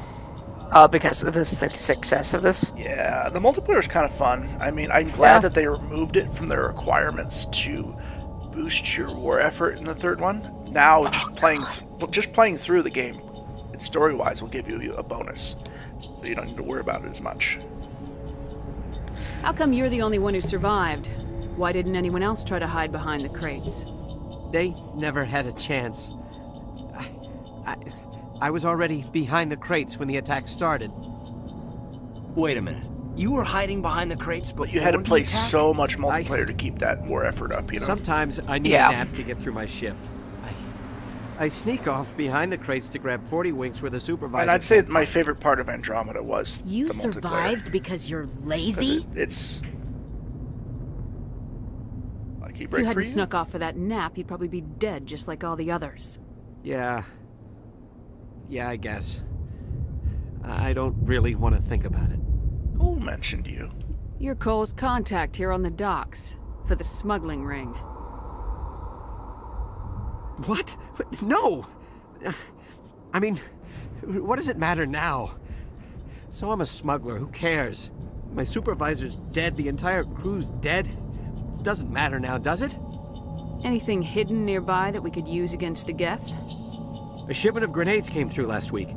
Because of the success of this. Yeah, the multiplayer is kind of fun. I mean, I'm glad that they removed it from their requirements to boost your war effort in the third one. Now, just playing through the game, story-wise, will give you a bonus, so you don't need to worry about it as much. How come you're the only one who survived? Why didn't anyone else try to hide behind the crates? They never had a chance. I was already behind the crates when the attack started. Wait a minute. You were hiding behind the crates before But you had to play the attack? so much multiplayer to keep that war effort up, you know? Sometimes I need a nap to get through my shift. I sneak off behind the crates to grab 40 winks where the supervisor... And I'd say my favorite part of Andromeda was You the multiplayer. survived because you're lazy? It's... Lucky If break you for hadn't you. snuck off for that nap, you'd probably be dead just like all the others. Yeah, I guess. I don't really want to think about it. Who mentioned you? You're Cole's contact here on the docks for the smuggling ring. What? No! I mean, what does it matter now? So I'm a smuggler, who cares? My supervisor's dead, the entire crew's dead. Doesn't matter now, does it? Anything hidden nearby that we could use against the Geth? A shipment of grenades came through last week.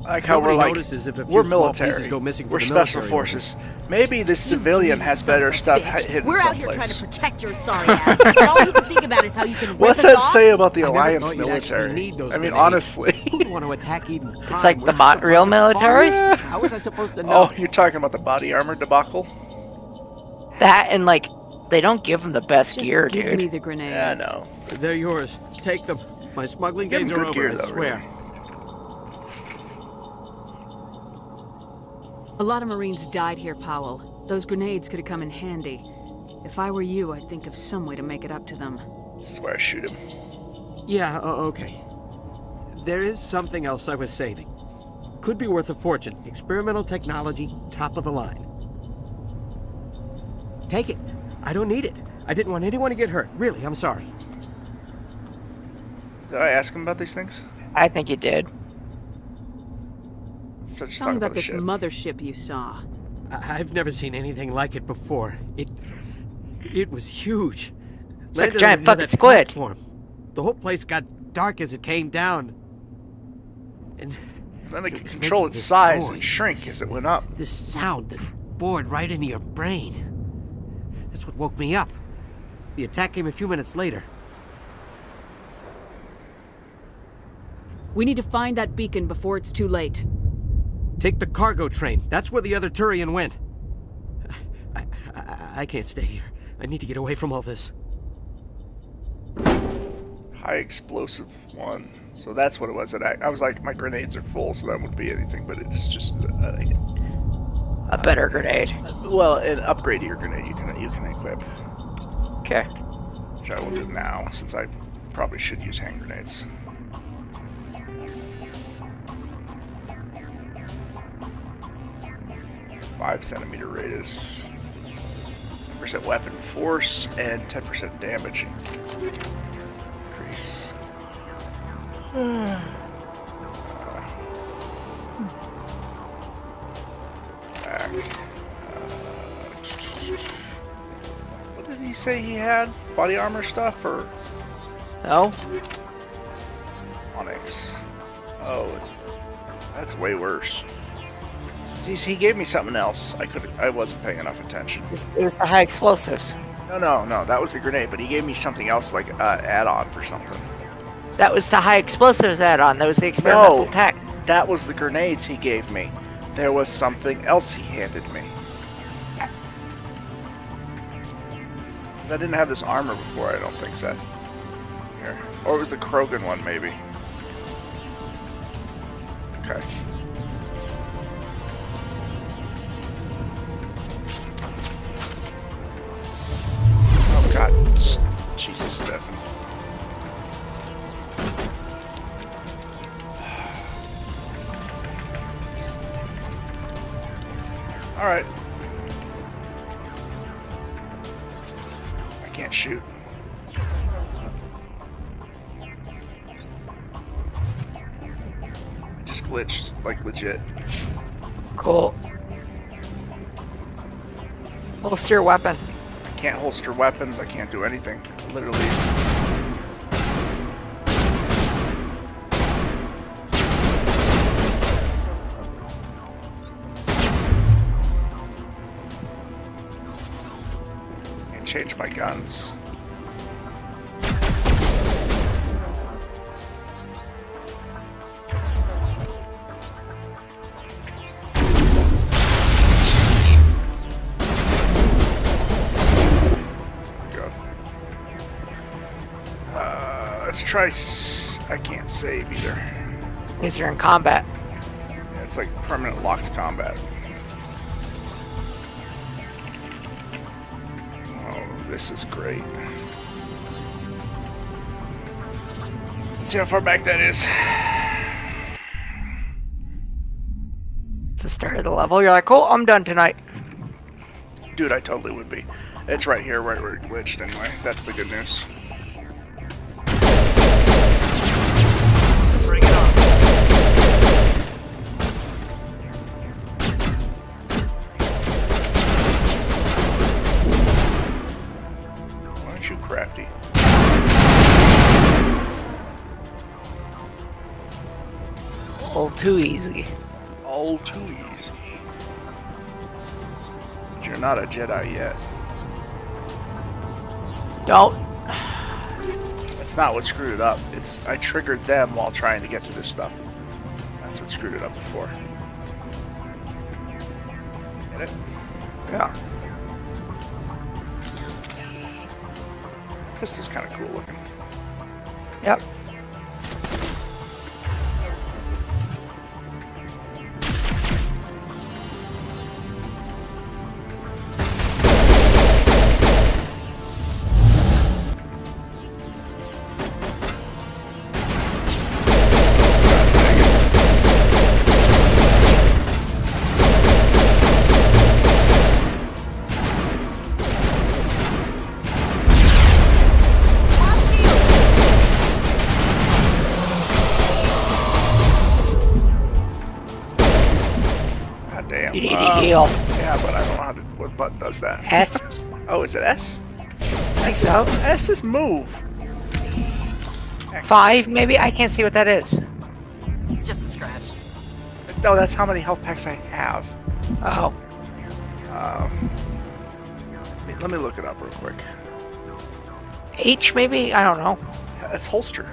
I like how Nobody we're like, notices if a few we're small military. pieces go missing We're from the special military forces. Maybe this civilian has better stuff hidden We're out someplace. here trying to protect your sorry ass, and all you can think about is how you can rip What's us that off? say about the I never Alliance thought you'd actually military? need those I mean, grenades. honestly. Who'd want to attack Eden Prime? It's like the We're just a bunch real of military? farmers. How was I supposed to know? Oh, you're talking about the body armor debacle? That and like they don't give them the best Just gear, give dude. me the grenades. Yeah, no. They're yours. Take them. My smuggling Give days them are good over, gear, I though, swear. really. A lot of Marines died here, Powell. Those grenades could have come in handy. If I were you, I'd think of some way to make it up to them. This is where I shoot him. Yeah, okay. There is something else I was saving. Could be worth a fortune. Experimental technology, top of the line. Take it. I don't need it. I didn't want anyone to get hurt. Really, I'm sorry. Did I ask him about these things? I think you did. So just Tell me talk about the this ship. mothership you saw. I've never seen anything like it before. It was huge. It's like a Landed giant near fucking that squid. platform. The whole place got dark as it came down. And Then it it can was control making its this size and noise, shrink as it went up. this sound that bored right into your brain. That's what woke me up. The attack came a few minutes later. We need to find that beacon before it's too late. Take the cargo train. That's where the other Turian went. I can't stay here. I need to get away from all this. High explosive one. So that's what it was. I was like, my grenades are full, so that wouldn't be anything, but it's just A better grenade. well, an upgrade to your grenade you can equip. Okay. Which I will do now, since I probably should use hand grenades. .5 centimeter radius. 10% weapon force and 10% damage increase. Back. What did he say he had? Body armor stuff or No? Onyx? Oh, that's way worse. He gave me something else. I wasn't paying enough attention. It was the high explosives. No, that was the grenade, but he gave me something else like add-on for something. That was the high explosives add-on. That was the experimental tech. That was the grenades he gave me. There was something else he handed me. 'Cause I didn't have this armor before, I don't think, Seth. Here. Or it was the Krogan one, maybe. Okay. Oh god. Jesus, Stefan. Alright. I can't shoot. I just glitched, like legit. Cool. Holster your weapon. I can't holster weapons, I can't do anything. Literally. Can't change my guns. Let's try. I can't save either. Because you're in combat. Yeah, it's like permanent locked combat. Oh, this is great. Let's see how far back that is. It's the start of the level. You're like, cool, I'm done tonight. Dude, I totally would be. It's right here, right where it glitched anyway. That's the good news. Bring it on. Why aren't you crafty? All too easy. All too easy. But you're not a Jedi yet. Don't. That's not what screwed it up. It's I triggered them while trying to get to this stuff. That's what screwed it up before. Get it? Yeah. Pistol's kind of cool looking. Yep. Damn. You need to heal. Yeah, but I don't know how to, what button does that. S. Oh, is it S? I think so. S is move. 5, maybe? I can't see what that is. Just a scratch. No, that's how many health packs I have. Oh. Let me look it up real quick. H, maybe? I don't know. It's holster.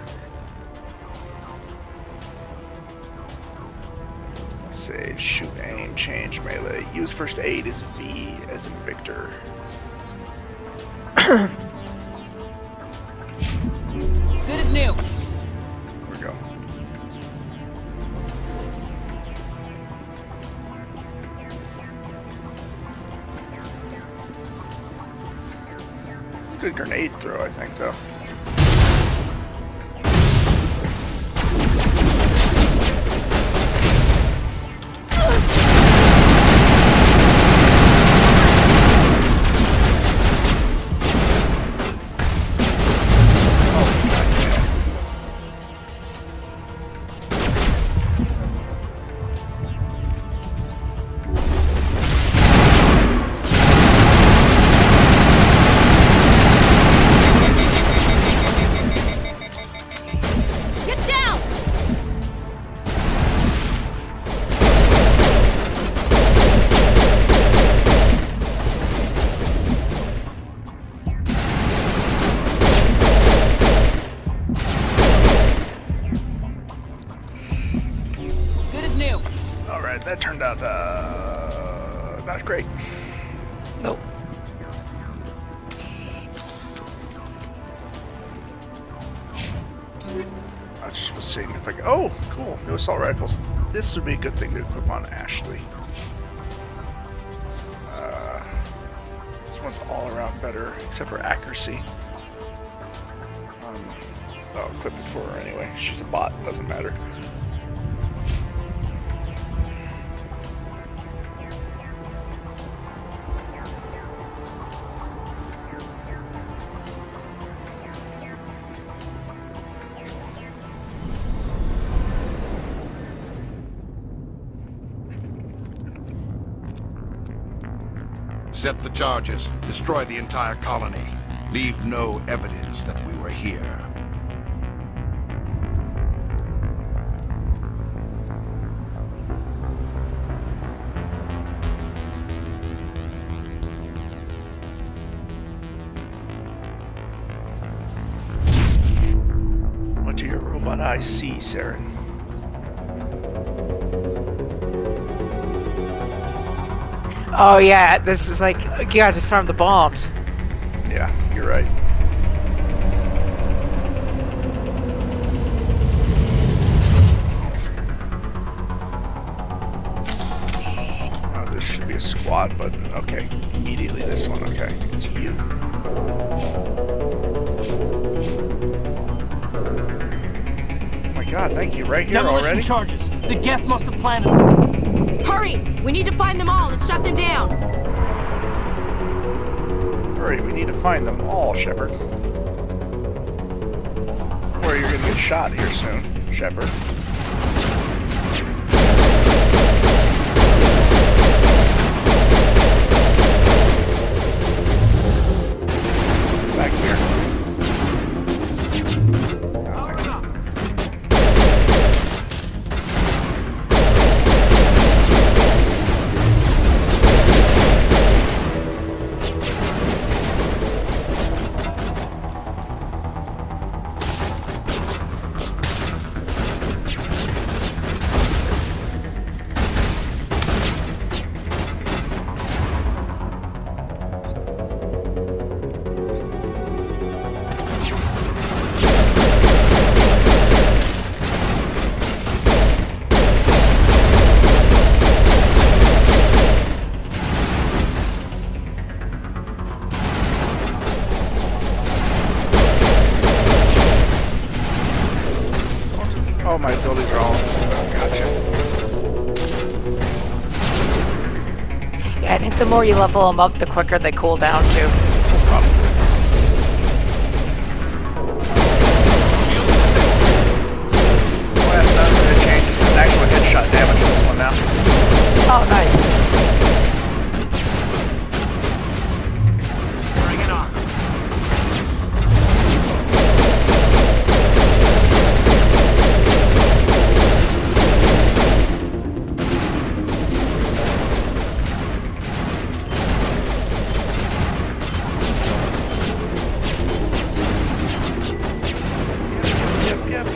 Save, shoot, aim, change, melee. Use first aid is V as in Victor. Good as new. There we go. Good grenade throw, I think, though. Get down! Good as new. Alright, that turned out, not great. Nope. I just was seeing if I could. Oh, cool. New assault rifles. This would be a good thing to equip on Ashley. This one's all around better, except for accuracy. I'll equip it for her anyway. She's a bot, doesn't matter. Set the charges. Destroy the entire colony. Leave no evidence that we were here. What do your robot eyes see, Saren? Oh, yeah, this is like, you gotta disarm the bombs. Yeah, you're right. Oh, this should be a squad button. Okay, immediately this one. Okay, it's you. Oh my god, thank you. Right here Demolition already? charges. The Geth must have planted them. Hurry! We need to find them all and shut them down. Hurry, we need to find them all, Shepard. Or you're gonna get shot here soon, Shepard. Back here. my abilities are all. Gotcha. Yeah, I think the more you level them up, the quicker they cool down too. Probably. Well, that's going to change. It's an actual headshot damage in this one now. Oh, nice. Bring it on. Yep.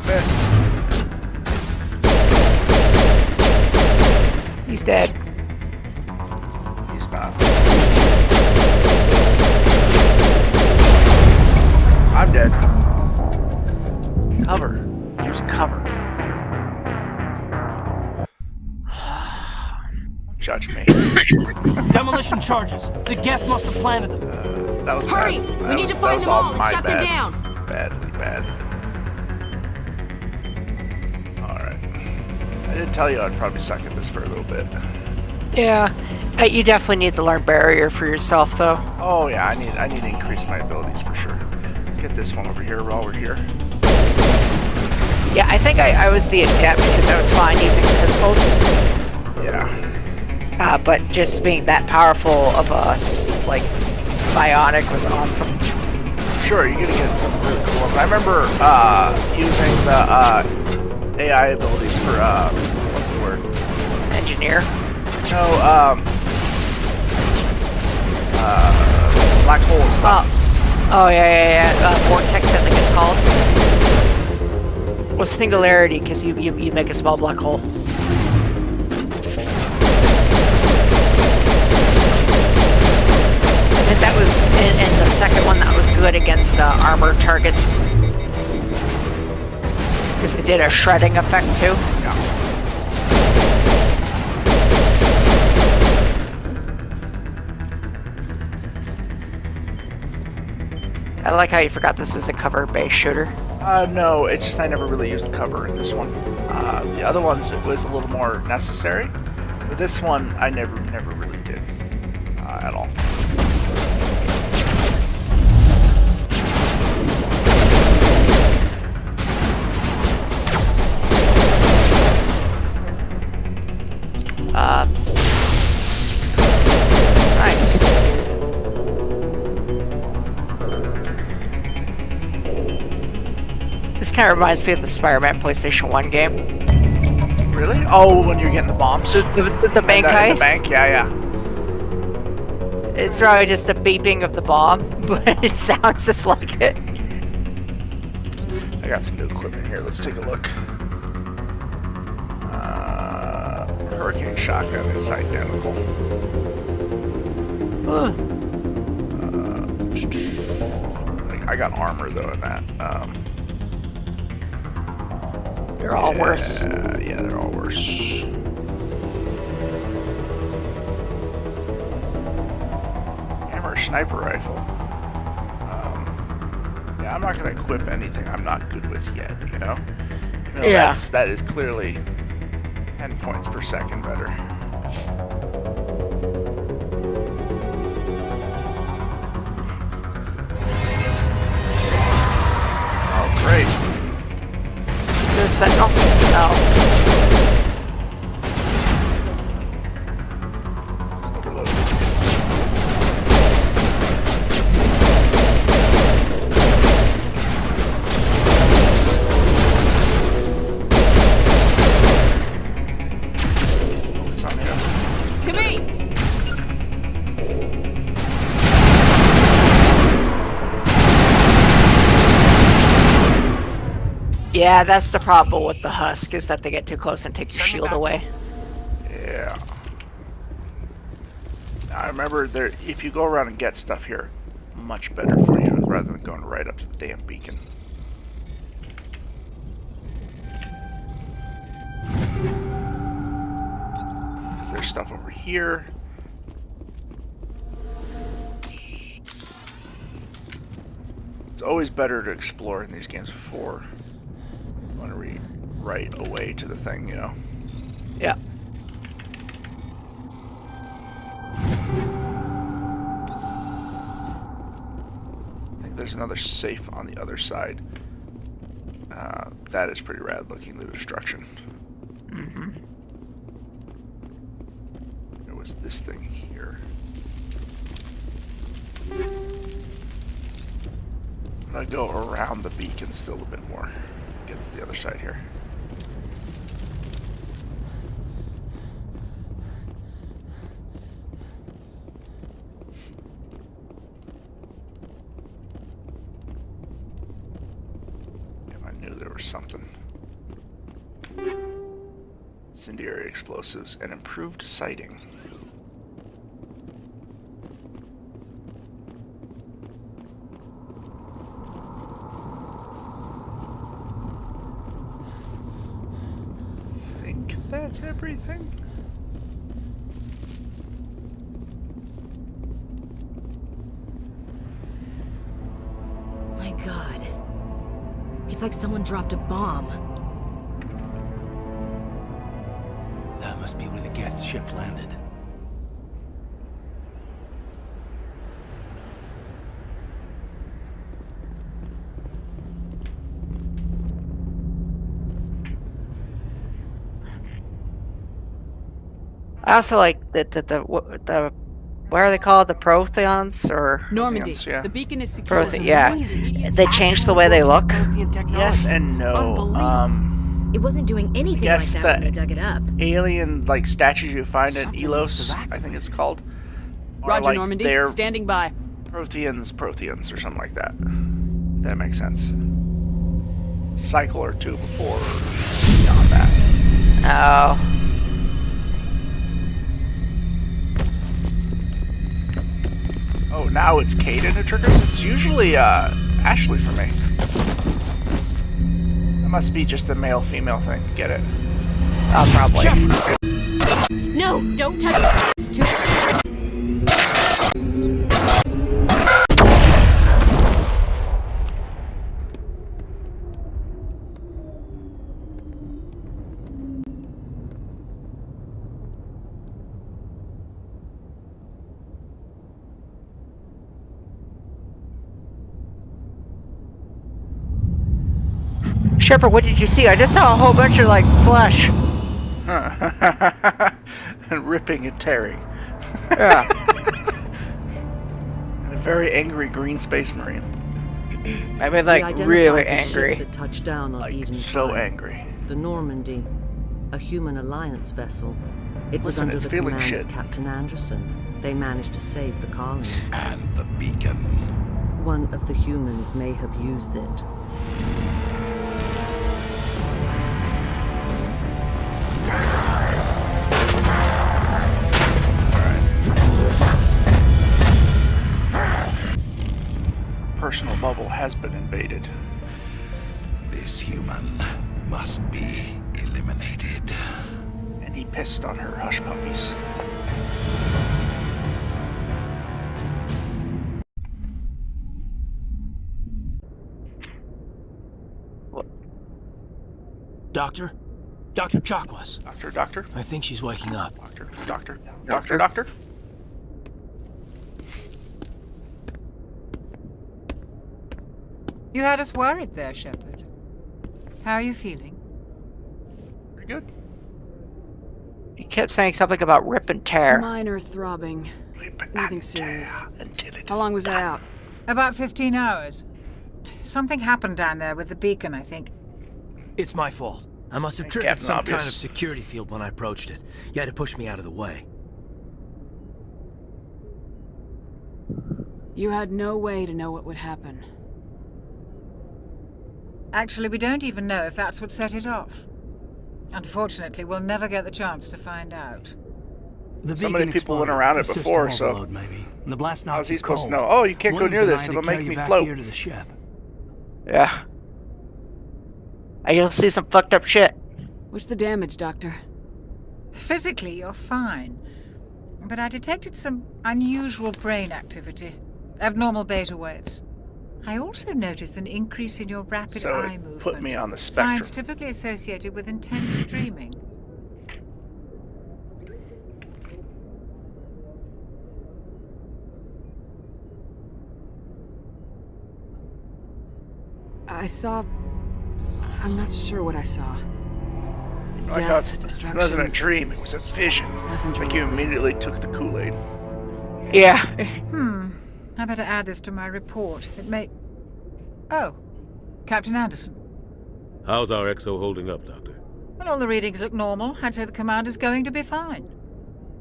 Miss. He's dead. He's not. I'm dead. Cover. Use cover. Judge me. Demolition charges. The Geth must have planted them. That was Hurry! bad. We That need was- to that find was them all and my shut them bad. down. Badly bad. Alright. I did tell you I'd probably suck at this for a little bit. Yeah. You definitely need to learn barrier for yourself, though. Oh yeah, I need to increase my abilities for sure. Let's get this one over here while we're here. Yeah, I think I was the adept because I was fine using pistols. Yeah. But just being that powerful of us, like, bionic was awesome. Sure, you're gonna get some really cool ones. I remember using the AI abilities for what's the word? Engineer? No, black hole stuff. Oh yeah. Vortex, I think it's called. Well, Singularity, because you make a small black hole. I think that was in the second one that was good against armor targets. Because it did a shredding effect too. Yeah. I like how you forgot this is a cover-based shooter. No, it's just I never really used cover in this one. The other ones, it was a little more necessary. But this one, I never really did. At all. Nice. This kind of reminds me of the Spider-Man PlayStation 1 game. Really? Oh, when you're getting the bombs? The bank heist? The bank, yeah. It's probably just the beeping of the bomb, but it sounds just like it. I got some new equipment here. Let's take a look. Hurricane shotgun is identical. I got armor though in that. They're all worse. Yeah, they're all worse. Hammer sniper rifle. Yeah, I'm not gonna equip anything I'm not good with yet. You know. Yeah. That is clearly 10 points per second better. Oh, great. Is it a sentinel? No. To me! Yeah, that's the problem with the husk, is that they get too close and take your shield away. Yeah. I remember there. If you go around and get stuff here, much better for you rather than going right up to the damn beacon. There's stuff over here. It's always better to explore in these games before you want to read right away to the thing, you know? Yeah. I think there's another safe on the other side. That is pretty rad looking, the destruction. Mm-hmm. There was this thing here. I'm gonna go around the beacon still a bit more. Get to the other side here. I knew there was something. Incendiary explosives and improved sighting. That's everything. My God. It's like someone dropped a bomb. That must be where the Geth ship landed. I also like that the what are they called? The Protheans or Normandy. Protheans, yeah. The beacon is secure. Yeah. They changed the way they look. Yes and no. It wasn't doing anything like Yes, that when they the dug it up. alien like statues you find in Elos, I think it's called. are, Roger, like, Normandy. they're Standing by. Protheans or something like that. That makes sense. Cycle or two before beyond that. Oh. Oh, now it's Caden who triggers? It's usually Ashley for me. That must be just a male-female thing. Get it? Oh, probably. No, don't touch it. It's too. Shepard, what did you see? I just saw a whole bunch of like flesh. And ripping and tearing. Yeah. And a very angry green space marine. I mean, like, really angry. That touched down on Like, Eden so Prime. angry. The Normandy, a human alliance vessel. It was Listen, under it's the feeling command shit. of Captain Anderson. They managed to save the colony. And the beacon. One of the humans may have used it. Personal bubble has been invaded. This human must be eliminated. And he pissed on her hush puppies. Doctor? Dr. Chakwas. Doctor? I think she's waking up. Doctor? You had us worried there, Shepard. How are you feeling? Pretty good. He kept saying something about rip and tear. Minor throbbing. Nothing serious. How long was I out? About 15 hours. Something happened down there with the beacon, I think. It's my fault. I must have Thanks, triggered Captain some Obvious. kind of security field when I approached it. You had to push me out of the way. You had no way to know what would happen. Actually, we don't even know if that's what set it off. Unfortunately, we'll never get the chance to find out. The So many people went around it System before, so overload, maybe. And the blast knocked how's he you supposed to cold. know? Oh, you can't Williams go near and this, I had it'll to make carry you me back float. here to the ship. Yeah. You'll see some fucked up shit. What's the damage, Doctor? Physically, you're fine. But I detected some unusual brain activity. Abnormal beta waves. I also noticed an increase in your rapid So eye it movement. put me on the spectrum. Signs typically associated with intense dreaming. I saw... I'm not sure what I saw. I Death, thought it destruction. wasn't a dream, it was a vision. Like you immediately took the Kool-Aid. Yeah. I better add this to my report. It may... Oh, Captain Anderson. How's our XO holding up, Doctor? Well, all the readings look normal. I'd say the commander's going to be fine.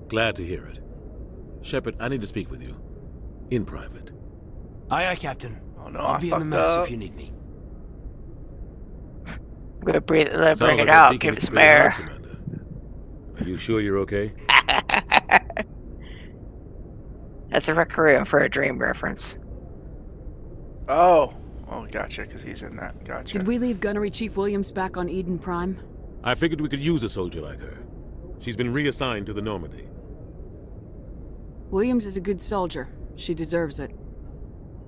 Glad to hear it. Shepard, I need to speak with you. In private. Aye, Captain. Oh no, I'll I be in the fucked mess up. if you need me. We're gonna bring Sounds it like out. that Give beacon it is some pretty hot, air. Commander. Are you sure you're okay? That's a requiem for a dream reference. Oh, gotcha, because he's in that. Gotcha. Did we leave Gunnery Chief Williams back on Eden Prime? I figured we could use a soldier like her. She's been reassigned to the Normandy. Williams is a good soldier. She deserves it.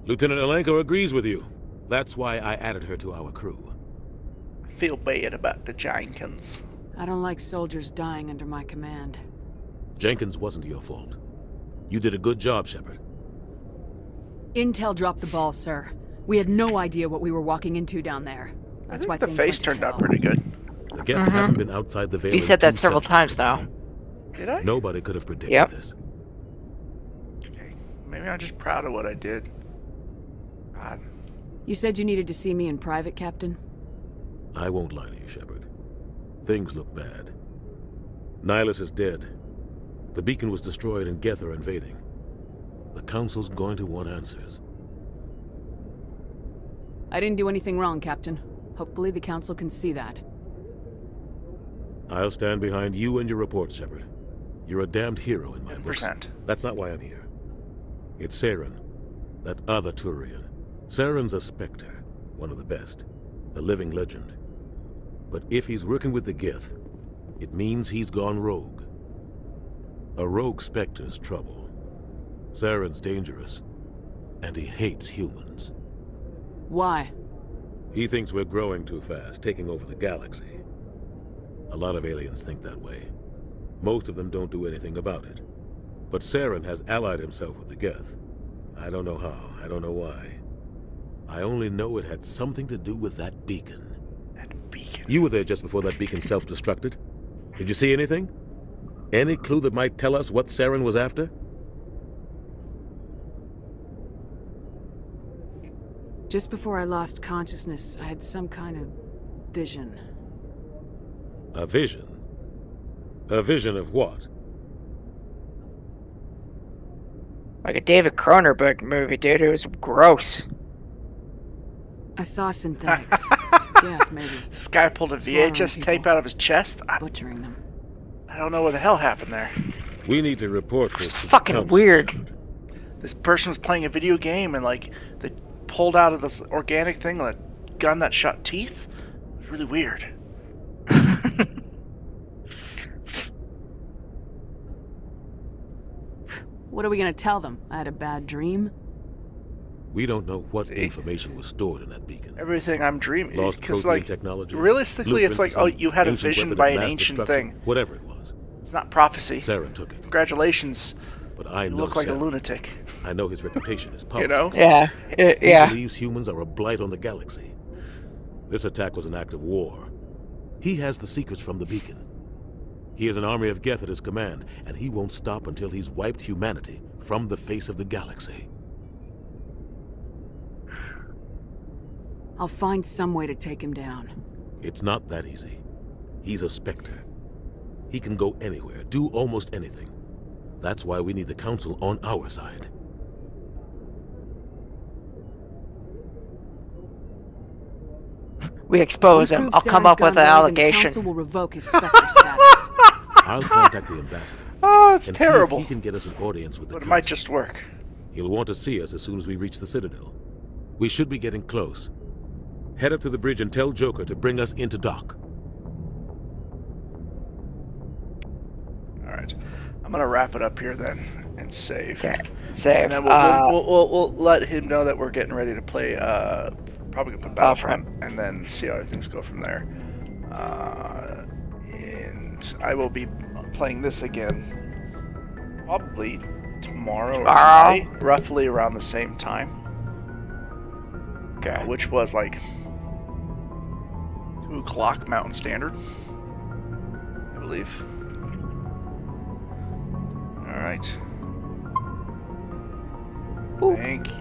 Lieutenant Alenko agrees with you. That's why I added her to our crew. I feel bad about the Jenkins. I don't like soldiers dying under my command. Jenkins wasn't your fault. You did a good job, Shepard. Intel dropped the ball, sir. We had no idea what we were walking into down there. That's why the things face went to turned out hell. pretty good. The Geth haven't been outside the Veil. You in said that 2 several centuries, times now. Commander. Did I? Nobody could have predicted Yep. this. Okay, maybe I'm just proud of what I did. God. You said you needed to see me in private, Captain? I won't lie to you, Shepard. Things look bad. Nihilus is dead. The beacon was destroyed and Geth are invading. The Council's going to want answers. I didn't do anything wrong, Captain. Hopefully the Council can see that. I'll stand behind you and your report, Shepard. You're a damned hero in my books. 100%. That's not why I'm here. It's Saren, that other Turian. Saren's a Spectre, one of the best, a living legend. But if he's working with the Geth, it means he's gone rogue. A rogue Spectre's trouble. Saren's dangerous, and he hates humans. Why? He thinks we're growing too fast, taking over the galaxy. A lot of aliens think that way. Most of them don't do anything about it. But Saren has allied himself with the Geth. I don't know how, I don't know why. I only know it had something to do with that beacon. That beacon. You were there just before that beacon self-destructed. Did you see anything? Any clue that might tell us what Saren was after? Just before I lost consciousness, I had some kind of vision. A vision? A vision of what? Like a David Cronenberg movie, dude. It was gross. I saw synthetics. Geth, maybe. This guy pulled a Slaughtering VHS tape people. out of his chest. Butchering them. I don't know what the hell happened there. We need to report this to the Fucking Council, weird. Shepard. This person was playing a video game and like they pulled out of this organic thing a gun that shot teeth. It was really weird. What are we gonna tell them? I had a bad dream? We don't know what information was stored in that beacon. Everything I'm dreaming. Lost Because protein like technology. realistically, it's like, blueprints oh, for you had a some ancient vision weapon by of an mass ancient destruction. thing. Whatever it was. It's not prophecy. Saren took it. Congratulations. But I You know look like a Saren. lunatic. I know his reputation is You know? politics. Yeah. He Yeah. believes humans are a blight on the galaxy. This attack was an act of war. He has the secrets from the beacon. He has an army of Geth at his command, and he won't stop until he's wiped humanity from the face of the galaxy. I'll find some way to take him down. It's not that easy. He's a Spectre. He can go anywhere, do almost anything. That's why we need the Council on our side. We expose him. Prove I'll come Saren's up with gone an rogue and the allegation. Council will revoke his Spectre status. I'll contact the ambassador. Oh, it's and terrible. See if he can get us an audience with the But it Council. might just work. He'll want to see us as soon as we reach the Citadel. We should be getting close. Head up to the bridge and tell Joker to bring us into dock. Alright. I'm gonna wrap it up here then and save. Okay. Save. And then we'll let him know that we're getting ready to play, probably gonna put Battlefront, and then see how things go from there. And I will be playing this again probably tomorrow night, roughly around the same time. Okay. Which was like 2 o'clock Mountain Standard, I believe. All right. Thank you.